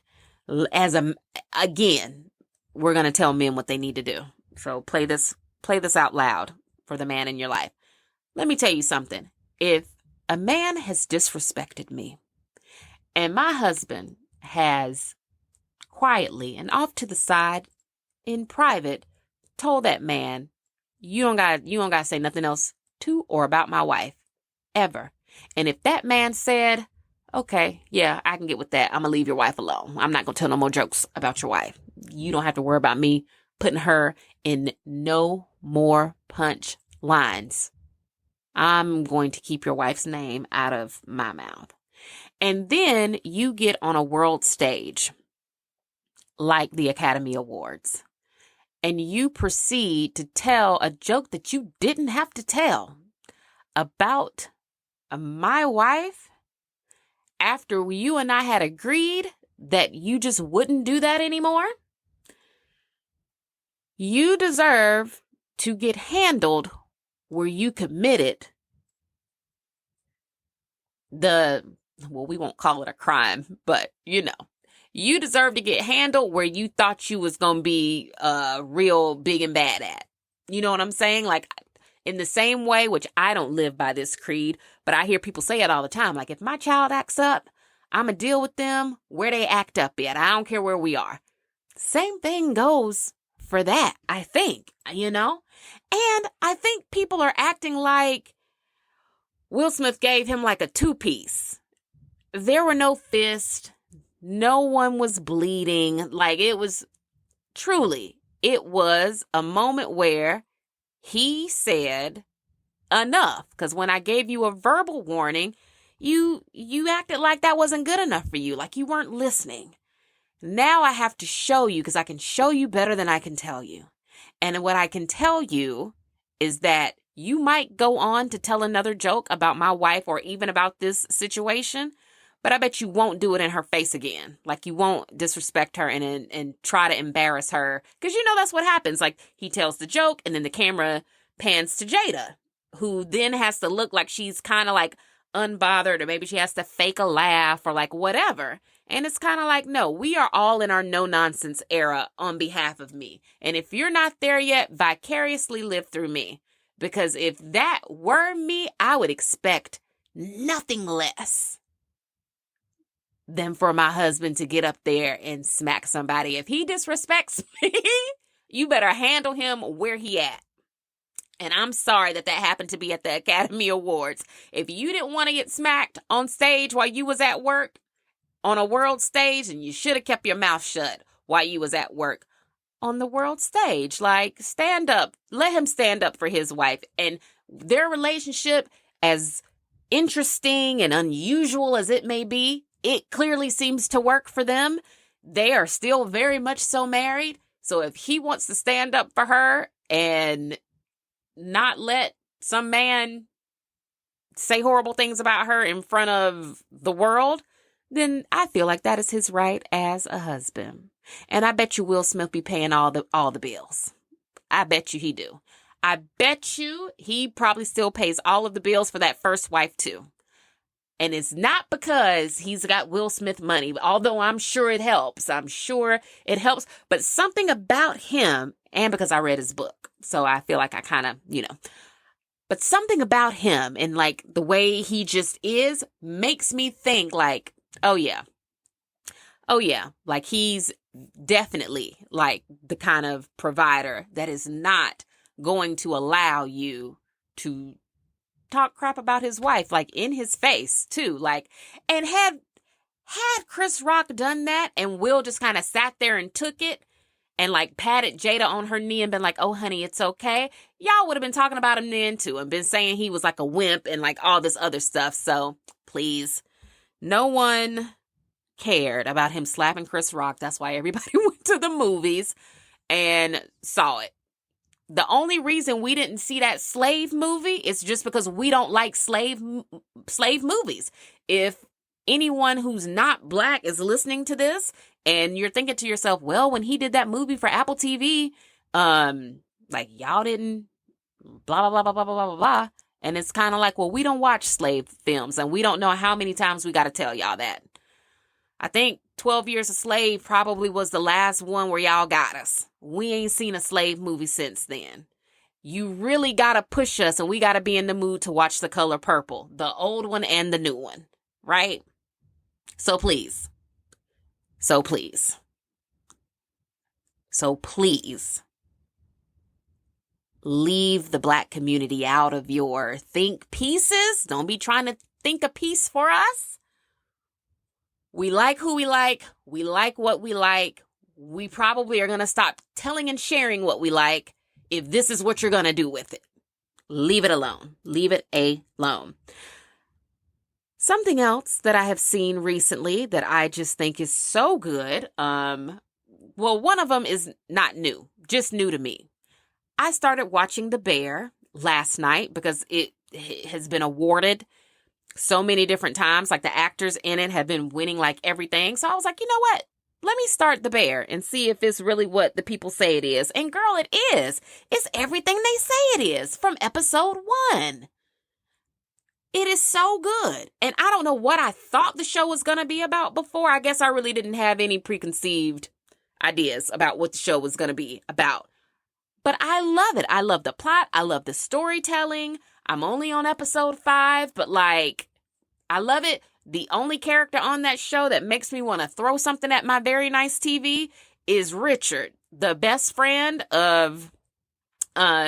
Again, we're going to tell men what they need to do. So play this out loud for the man in your life. Let me tell you something. If a man has disrespected me and my husband has quietly and off to the side in private told that man, you don't got to say nothing else to or about my wife ever. And if that man said, okay, yeah, I can get with that. I'm going to leave your wife alone. I'm not going to tell no more jokes about your wife. You don't have to worry about me putting her in no more punch lines. I'm going to keep your wife's name out of my mouth. And then you get on a world stage like the Academy Awards and you proceed to tell a joke that you didn't have to tell about my wife after you and I had agreed that you just wouldn't do that anymore. You deserve to get handled where you committed we won't call it a crime, but you deserve to get handled where you thought you was going to be real big and bad at. You know what I'm saying? Like, in the same way, which I don't live by this creed, but I hear people say it all the time. Like, if my child acts up, I'm going to deal with them where they act up at. I don't care where we are. Same thing goes for that, I think, And I think people are acting like Will Smith gave him like a 2-piece. There were no fists. No one was bleeding. Like, it was a moment where he said enough. Because when I gave you a verbal warning, you acted like that wasn't good enough for you. Like you weren't listening. Now I have to show you because I can show you better than I can tell you. And what I can tell you is that you might go on to tell another joke about my wife or even about this situation, but I bet you won't do it in her face again. Like you won't disrespect her and try to embarrass her. Because that's what happens. Like he tells the joke and then the camera pans to Jada, who then has to look like she's kind of like unbothered or maybe she has to fake a laugh or like whatever. And it's kind of like, no, we are all in our no-nonsense era on behalf of me. And if you're not there yet, vicariously live through me. Because if that were me, I would expect nothing less than for my husband to get up there and smack somebody. If he disrespects me, you better handle him where he at. And I'm sorry that happened to be at the Academy Awards. If you didn't want to get smacked on stage while you was at work, on a world stage, and you should have kept your mouth shut while you was at work on the world stage. Like, stand up. Let him stand up for his wife. And their relationship, as interesting and unusual as it may be, it clearly seems to work for them. They are still very much so married. So if he wants to stand up for her and not let some man say horrible things about her in front of the world, then I feel like that is his right as a husband. And I bet you Will Smith be paying all the bills. I bet you he do. I bet you he probably still pays all of the bills for that first wife too. And it's not because he's got Will Smith money, although I'm sure it helps. I'm sure it helps. But something about him, and because I read his book, so I feel like I kind of, but something about him and like the way he just is makes me think like, oh yeah, like he's definitely like the kind of provider that is not going to allow you to talk crap about his wife, like in his face too. Like, and had Chris Rock done that and Will just kind of sat there and took it and like patted Jada on her knee and been like, oh honey, it's okay, y'all would have been talking about him then too and been saying he was like a wimp and like all this other stuff. So please, no one cared about him slapping Chris Rock. That's why everybody went to the movies and saw it. The only reason we didn't see that slave movie is just because we don't like slave movies. If anyone who's not black is listening to this and you're thinking to yourself, well, when he did that movie for Apple TV, like y'all didn't blah, blah, blah, blah, blah, blah, blah, blah. And it's kind of like, well, we don't watch slave films and we don't know how many times we got to tell y'all that. I think 12 Years a Slave probably was the last one where y'all got us. We ain't seen a slave movie since then. You really got to push us and we got to be in the mood to watch The Color Purple, the old one and the new one, right? So please, leave the black community out of your think pieces. Don't be trying to think a piece for us. We like who we like what we like. We probably are going to stop telling and sharing what we like if this is what you're going to do with it. Leave it alone. Leave it alone. Something else that I have seen recently that I just think is so good. Well, one of them is not new, just new to me. I started watching The Bear last night because it has been awarded so many different times. Like the actors in it have been winning like everything. So I was like, you know what? Let me start The Bear and see if it's really what the people say it is. And girl, it is. It's everything they say it is from episode 1. It is so good. And I don't know what I thought the show was going to be about before. I guess I really didn't have any preconceived ideas about what the show was going to be about. But I love it. I love the plot. I love the storytelling. I'm only on episode 5, but like, I love it. The only character on that show that makes me want to throw something at my very nice TV is Richard, the best friend of, I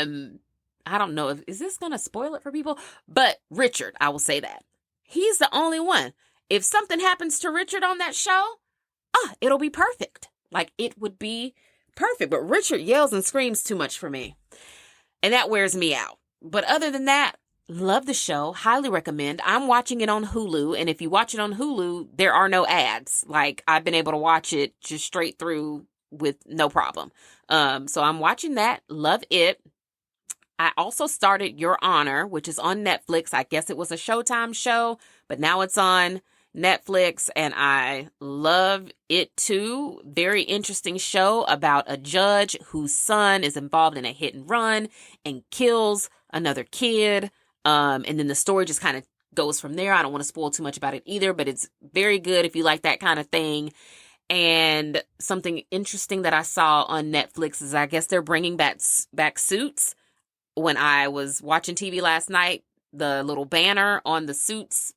don't know, is this going to spoil it for people? But Richard, I will say that. He's the only one. If something happens to Richard on that show, it'll be perfect. Like, it would be perfect. But Richard yells and screams too much for me. And that wears me out. But other than that, love the show. Highly recommend. I'm watching it on Hulu. And if you watch it on Hulu, there are no ads. Like, I've been able to watch it just straight through with no problem. So I'm watching that. Love it. I also started Your Honor, which is on Netflix. I guess it was a Showtime show, but now it's on Netflix, and I love it too. Very interesting show about a judge whose son is involved in a hit and run and kills another kid. And then the story just kind of goes from there. I don't want to spoil too much about it either, but it's very good if you like that kind of thing. And something interesting that I saw on Netflix is I guess they're bringing back Suits. When I was watching TV last night, the little banner on the Suits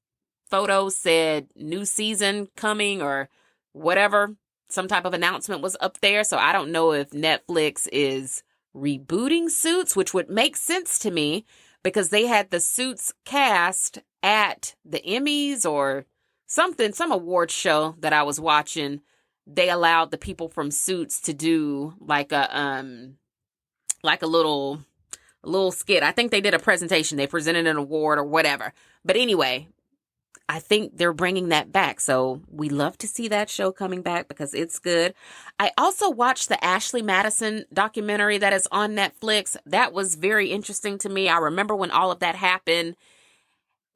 photo said new season coming or whatever. Some type of announcement was up there. So I don't know if Netflix is rebooting Suits, which would make sense to me because they had the Suits cast at the Emmys or something, some award show that I was watching. They allowed the people from Suits to do like a little skit. I think they did a presentation. They presented an award or whatever. But anyway, I think they're bringing that back. So we love to see that show coming back because it's good. I also watched the Ashley Madison documentary that is on Netflix. That was very interesting to me. I remember when all of that happened,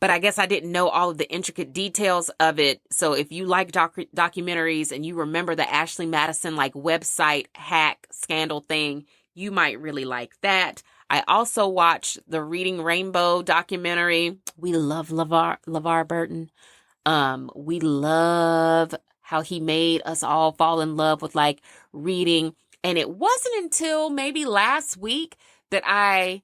but I guess I didn't know all of the intricate details of it. So if you like documentaries and you remember the Ashley Madison like website hack scandal thing, you might really like that. I also watched the Reading Rainbow documentary. We love LeVar Burton. We love how he made us all fall in love with like reading. And it wasn't until maybe last week that I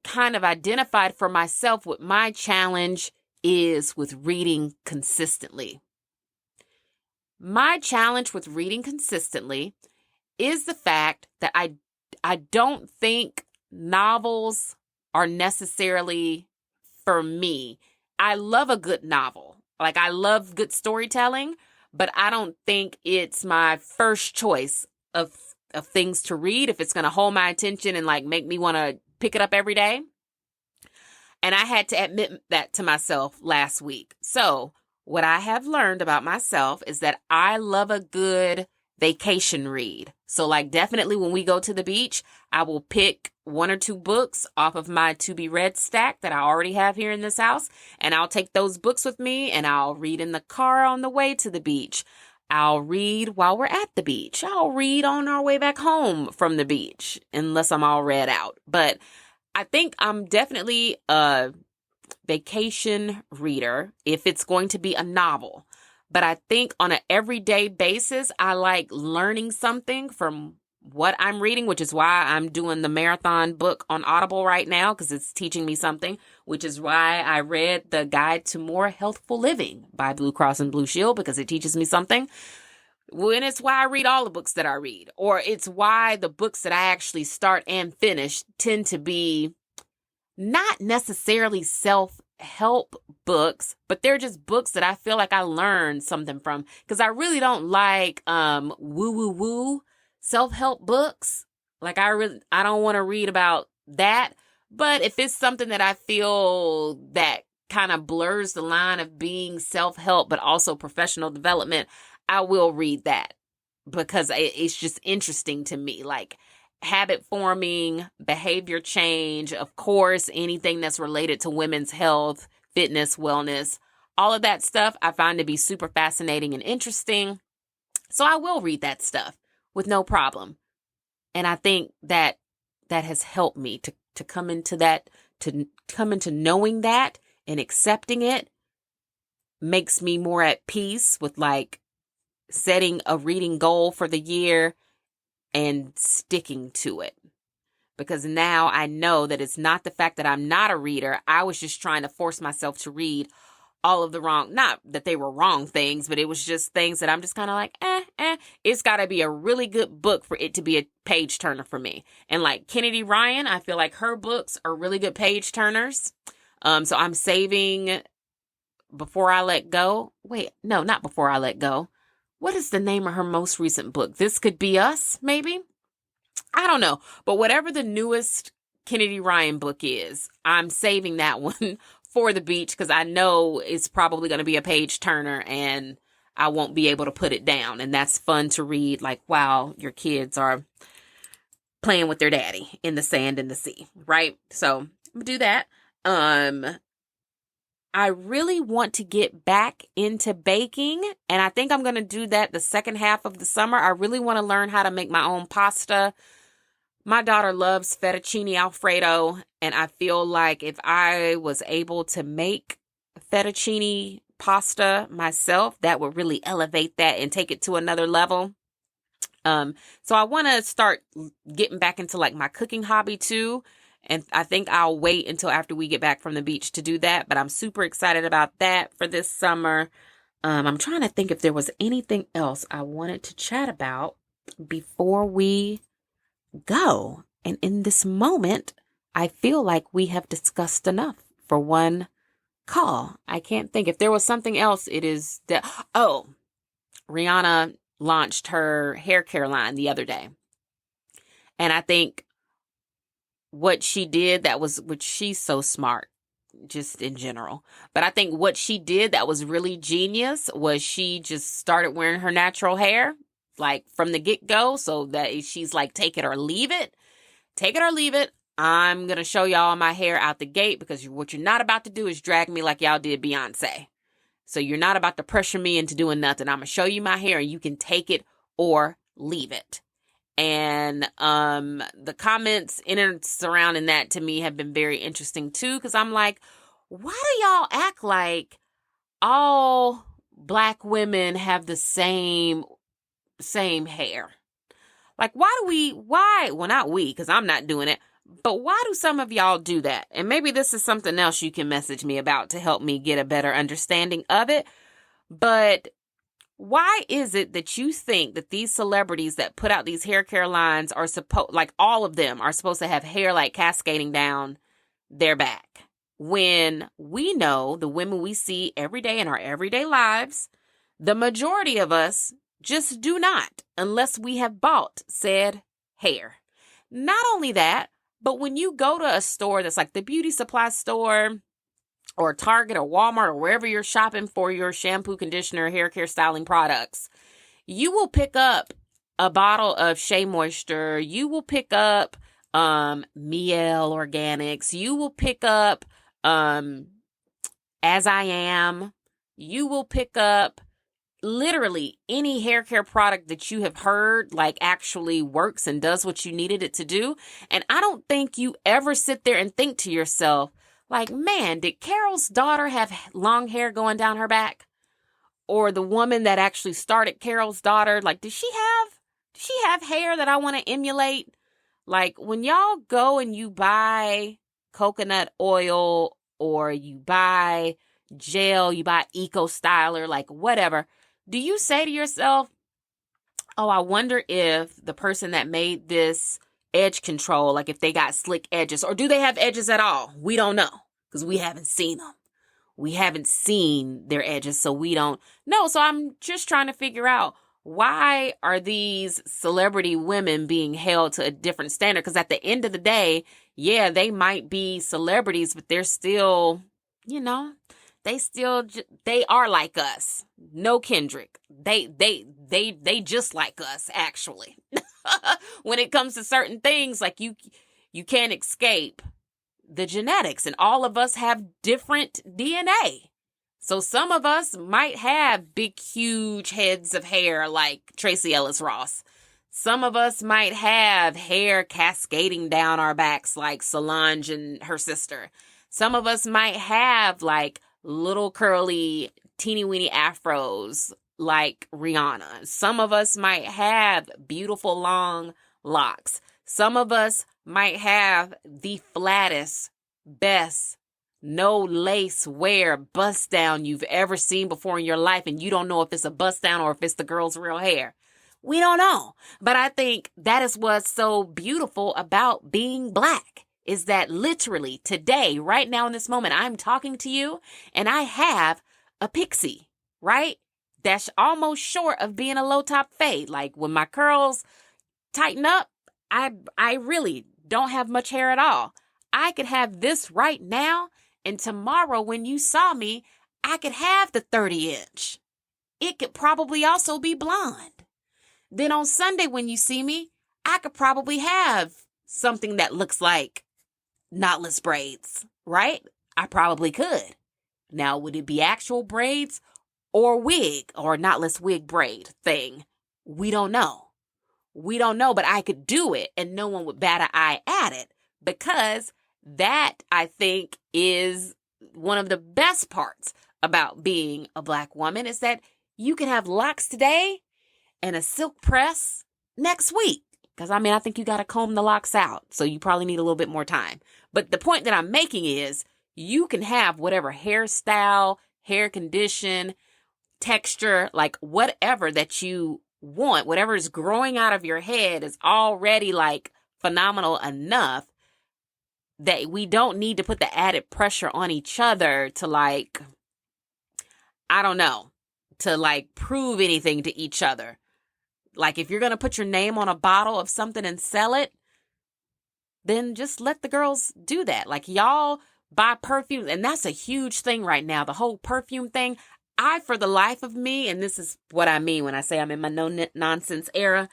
kind of identified for myself what my challenge is with reading consistently. My challenge with reading consistently is the fact that I don't think novels are necessarily for me. I love a good novel. Like I love good storytelling, but I don't think it's my first choice of things to read if it's going to hold my attention and like make me want to pick it up every day. And I had to admit that to myself last week. So what I have learned about myself is that I love a good vacation read. So like definitely when we go to the beach, I will pick 1 or 2 books off of my to be read stack that I already have here in this house. And I'll take those books with me and I'll read in the car on the way to the beach. I'll read while we're at the beach. I'll read on our way back home from the beach, unless I'm all read out. But I think I'm definitely a vacation reader if it's going to be a novel. But I think on an everyday basis, I like learning something from what I'm reading, which is why I'm doing the marathon book on Audible right now, because it's teaching me something, which is why I read the Guide to More Healthful Living by Blue Cross and Blue Shield, because it teaches me something. And it's why I read all the books that I read, or it's why the books that I actually start and finish tend to be not necessarily self-help books, but they're just books that I feel like I learned something from, because I really don't like woo self-help books. Like I don't want to read about that. But if it's something that I feel that kind of blurs the line of being self-help but also professional development, I will read that because it's just interesting to me. Like habit forming, behavior change, of course, anything that's related to women's health, fitness, wellness, all of that stuff I find to be super fascinating and interesting. So I will read that stuff with no problem. And I think that has helped me to come into that, to come into knowing that and accepting it makes me more at peace with like setting a reading goal for the year and sticking to it. Because now I know that it's not the fact that I'm not a reader. I was just trying to force myself to read all of the wrong, not that they were wrong things, but it was just things that I'm just kind of like, It's got to be a really good book for it to be a page turner for me. And like Kennedy Ryan, I feel like her books are really good page turners. So I'm saving Before I Let Go. Wait, no, not Before I Let Go. What is the name of her most recent book? This Could Be Us, maybe? I don't know. But whatever the newest Kennedy Ryan book is, I'm saving that one for the beach because I know it's probably going to be a page turner and I won't be able to put it down. And that's fun to read, like while your kids are playing with their daddy in the sand and the sea, right? So I'm going to do that. I really want to get back into baking, and I think I'm going to do that the second half of the summer. I really want to learn how to make my own pasta. My daughter loves fettuccine Alfredo, and I feel like if I was able to make fettuccine pasta myself, that would really elevate that and take it to another level. So I want to start getting back into like my cooking hobby too. And I think I'll wait until after we get back from the beach to do that. But I'm super excited about that for this summer. I'm trying to think if there was anything else I wanted to chat about before we go. And in this moment, I feel like we have discussed enough for one call. I can't think. If there was something else, it is that. Oh, Rihanna launched her hair care line the other day. And I think what she did, which she's so smart. just in general. But I think what she did that was really genius was she just started wearing her natural hair, like from the get-go, so that she's like, take it or leave it. Take it or leave it. I'm going to show y'all my hair out the gate, because what you're not about to do is drag me like y'all did Beyonce. So you're not about to pressure me into doing nothing. I'm going to show you my hair, and you can take it or leave it. And the comments in and surrounding that to me have been very interesting too, because I'm like, why do y'all act like all Black women have the same hair? Like, well, not we, because I'm not doing it, but why do some of y'all do that? And maybe this is something else you can message me about to help me get a better understanding of it. But why is it that you think that these celebrities that put out these hair care lines are like all of them are supposed to have hair like cascading down their back? When we know the women we see every day in our everyday lives, the majority of us just do not, unless we have bought said hair. Not only that, but when you go to a store that's like the beauty supply store or Target or Walmart or wherever you're shopping for your shampoo, conditioner, hair care, styling products, you will pick up a bottle of Shea Moisture. You will pick up Mielle Organics. You will pick up As I Am. You will pick up literally any hair care product that you have heard like actually works and does what you needed it to do. And I don't think you ever sit there and think to yourself, like, man, did Carol's daughter have long hair going down her back? Or the woman that actually started Carol's daughter, like, does she have hair that I want to emulate? Like, when y'all go and you buy coconut oil or you buy gel, you buy Eco Styler, like whatever, do you say to yourself, oh, I wonder if the person that made this edge control, like if they got slick edges, or do they have edges at all? We don't know, because we haven't seen them. We haven't seen their edges, so we don't know. So I'm just trying to figure out, why are these celebrity women being held to a different standard? Because at the end of the day, yeah, they might be celebrities, but they're still, they are like us. No Kendrick. They just like us, actually. When it comes to certain things, like you can't escape the genetics, and all of us have different DNA. So some of us might have big, huge heads of hair like Tracee Ellis Ross. Some of us might have hair cascading down our backs like Solange and her sister. Some of us might have like little curly, teeny weeny afros like Rihanna. Some of us might have beautiful long locks. Some of us might have the flattest, best, no lace wear bust down you've ever seen before in your life, and you don't know if it's a bust down or if it's the girl's real hair. We don't know. But I think that is what's so beautiful about being Black, is that literally today, right now in this moment, I'm talking to you and I have a pixie, right? That's almost short of being a low top fade. Like when my curls tighten up, I really don't have much hair at all. I could have this right now, and tomorrow when you saw me, I could have the 30-inch. It could probably also be blonde. Then on Sunday when you see me, I could probably have something that looks like knotless braids, right? I probably could. Now, would it be actual braids or wig or knotless wig braid thing? We don't know. We don't know, but I could do it and no one would bat an eye at it, because that, I think, is one of the best parts about being a Black woman, is that you can have locks today and a silk press next week. Because, I think you got to comb the locks out, so you probably need a little bit more time. But the point that I'm making is you can have whatever hairstyle, hair condition, texture, like whatever that you want, whatever is growing out of your head is already like phenomenal enough that we don't need to put the added pressure on each other to to prove anything to each other. Like if you're going to put your name on a bottle of something and sell it, then just let the girls do that. Like y'all buy perfume. And that's a huge thing right now. The whole perfume thing. For the life of me, and this is what I mean when I say I'm in my no-nonsense era,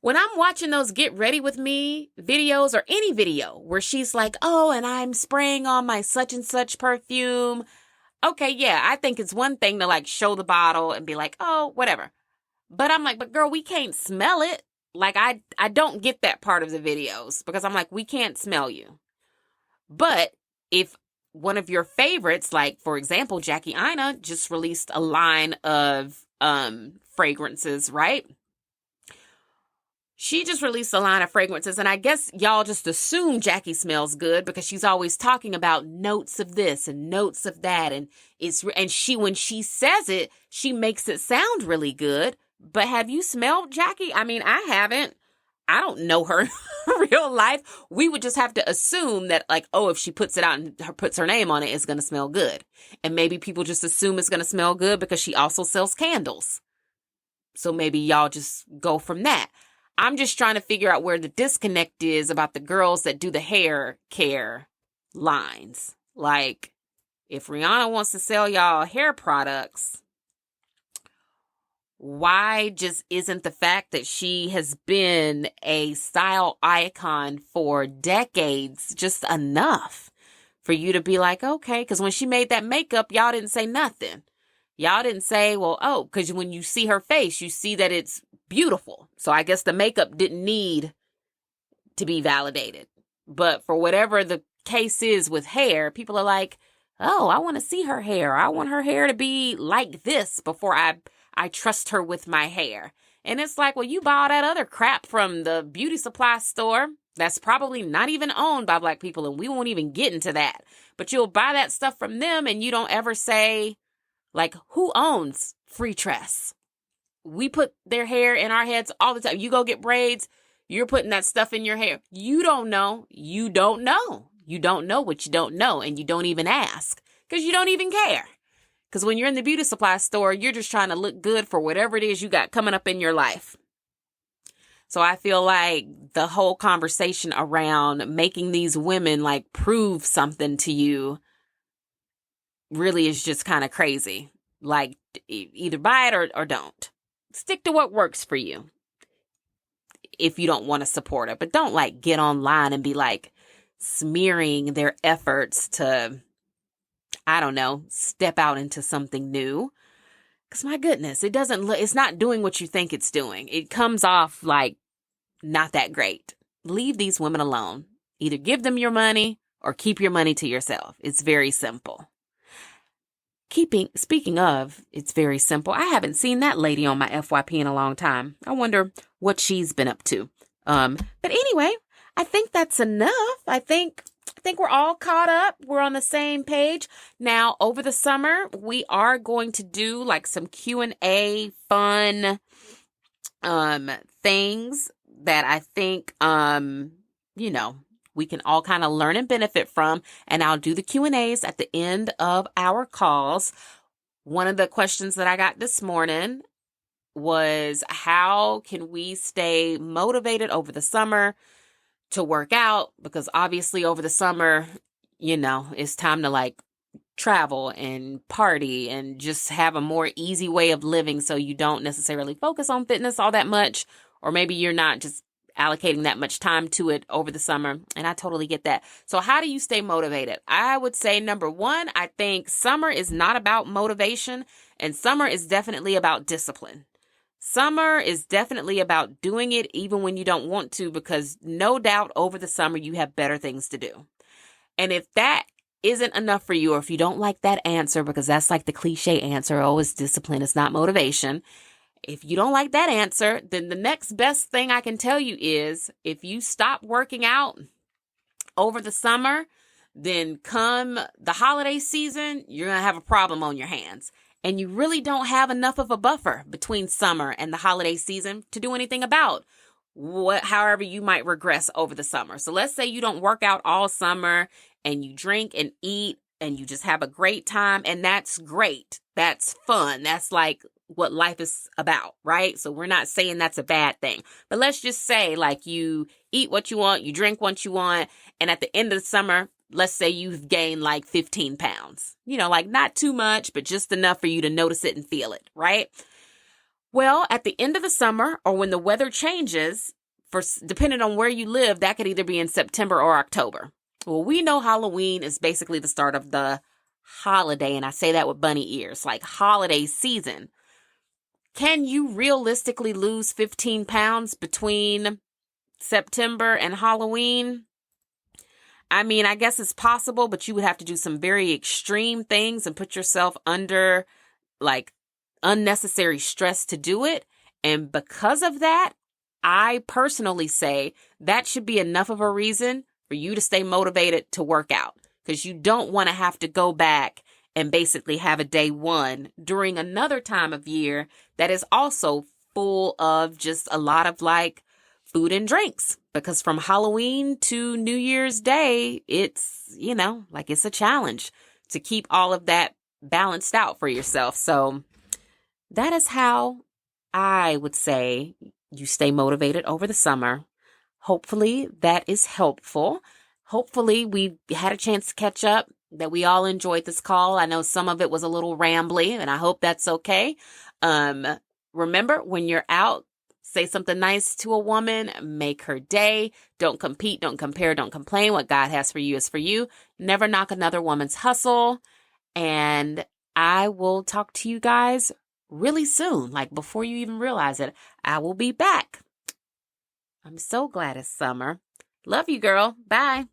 when I'm watching those Get Ready With Me videos or any video where she's like, oh, and I'm spraying on my such and such perfume. Okay, yeah, I think it's one thing to like show the bottle and be like, oh, whatever. But I'm like, but girl, we can't smell it. Like, I don't get that part of the videos because I'm like, we can't smell you. But if one of your favorites, like, for example, Jackie Aina just released a line of fragrances, right? She just released a line of fragrances, and I guess y'all just assume Jackie smells good because she's always talking about notes of this and notes of that, and when she says it, she makes it sound really good. But have you smelled Jackie? I mean, I haven't. I don't know her in real life. We would just have to assume that, like, oh, if she puts it out and puts her name on it, it's going to smell good. And maybe people just assume it's going to smell good because she also sells candles. So maybe y'all just go from that. I'm just trying to figure out where the disconnect is about the girls that do the hair care lines. Like, if Rihanna wants to sell y'all hair products, why just isn't the fact that she has been a style icon for decades just enough for you to be like, okay, because when she made that makeup, y'all didn't say nothing. Y'all didn't say, well, oh, because when you see her face, you see that it's beautiful. So I guess the makeup didn't need to be validated. But for whatever the case is with hair, people are like, oh, I want to see her hair. I want her hair to be like this before I trust her with my hair. And it's like, well, you buy all that other crap from the beauty supply store that's probably not even owned by Black people, and we won't even get into that. But you'll buy that stuff from them, and you don't ever say, like, who owns Free Tress? We put their hair in our heads all the time. You go get braids, you're putting that stuff in your hair. You don't know. You don't know. You don't know what you don't know, and you don't even ask because you don't even care. Because when you're in the beauty supply store, you're just trying to look good for whatever it is you got coming up in your life. So I feel like the whole conversation around making these women like prove something to you really is just kind of crazy. Like, either buy it or don't. Stick to what works for you if you don't want to support it. But don't like get online and be like smearing their efforts to, I don't know, step out into something new. Because my goodness, it's not doing what you think it's doing. It comes off like not that great. Leave these women alone. Either give them your money or keep your money to yourself. It's very simple. Speaking of, it's very simple. I haven't seen that lady on my FYP in a long time. I wonder what she's been up to. But anyway, I think that's enough. I think we're all caught up. We're on the same page. Now, over the summer, we are going to do like some Q&A fun things that I think we can all kind of learn and benefit from. And I'll do the Q&As at the end of our calls. One of the questions that I got this morning was, how can we stay motivated over the summer to work out? Because obviously over the summer, it's time to like travel and party and just have a more easy way of living, so you don't necessarily focus on fitness all that much, or maybe you're not just allocating that much time to it over the summer. And I totally get that. So how do you stay motivated? I would say, number one, I think summer is not about motivation, and summer is definitely about discipline. Summer is definitely about doing it even when you don't want to, because no doubt over the summer you have better things to do. And if that isn't enough for you, or if you don't like that answer, because that's like the cliche answer, oh, it's discipline, it's not motivation. If you don't like that answer, then the next best thing I can tell you is, if you stop working out over the summer, then come the holiday season, you're going to have a problem on your hands. And you really don't have enough of a buffer between summer and the holiday season to do anything about however you might regress over the summer. So let's say you don't work out all summer and you drink and eat and you just have a great time, and that's great. That's fun. That's like what life is about, right? So we're not saying that's a bad thing. But let's just say like you eat what you want, you drink what you want, and at the end of the summer, let's say you've gained like 15 pounds, like not too much, but just enough for you to notice it and feel it, right? Well, at the end of the summer or when the weather changes, depending on where you live, that could either be in September or October. Well, we know Halloween is basically the start of the holiday, and I say that with bunny ears, like holiday season. Can you realistically lose 15 pounds between September and Halloween? I mean, I guess it's possible, but you would have to do some very extreme things and put yourself under like unnecessary stress to do it. And because of that, I personally say that should be enough of a reason for you to stay motivated to work out, because you don't want to have to go back and basically have a day one during another time of year that is also full of just a lot of like food and drinks, because from Halloween to New Year's Day, it's, like it's a challenge to keep all of that balanced out for yourself. So that is how I would say you stay motivated over the summer. Hopefully that is helpful. Hopefully we had a chance to catch up, that we all enjoyed this call. I know some of it was a little rambly, and I hope that's okay. Remember, when you're out, say something nice to a woman, make her day. Don't compete, don't compare, don't complain. What God has for you is for you. Never knock another woman's hustle. And I will talk to you guys really soon, like before you even realize it. I will be back. I'm so glad it's summer. Love you, girl. Bye.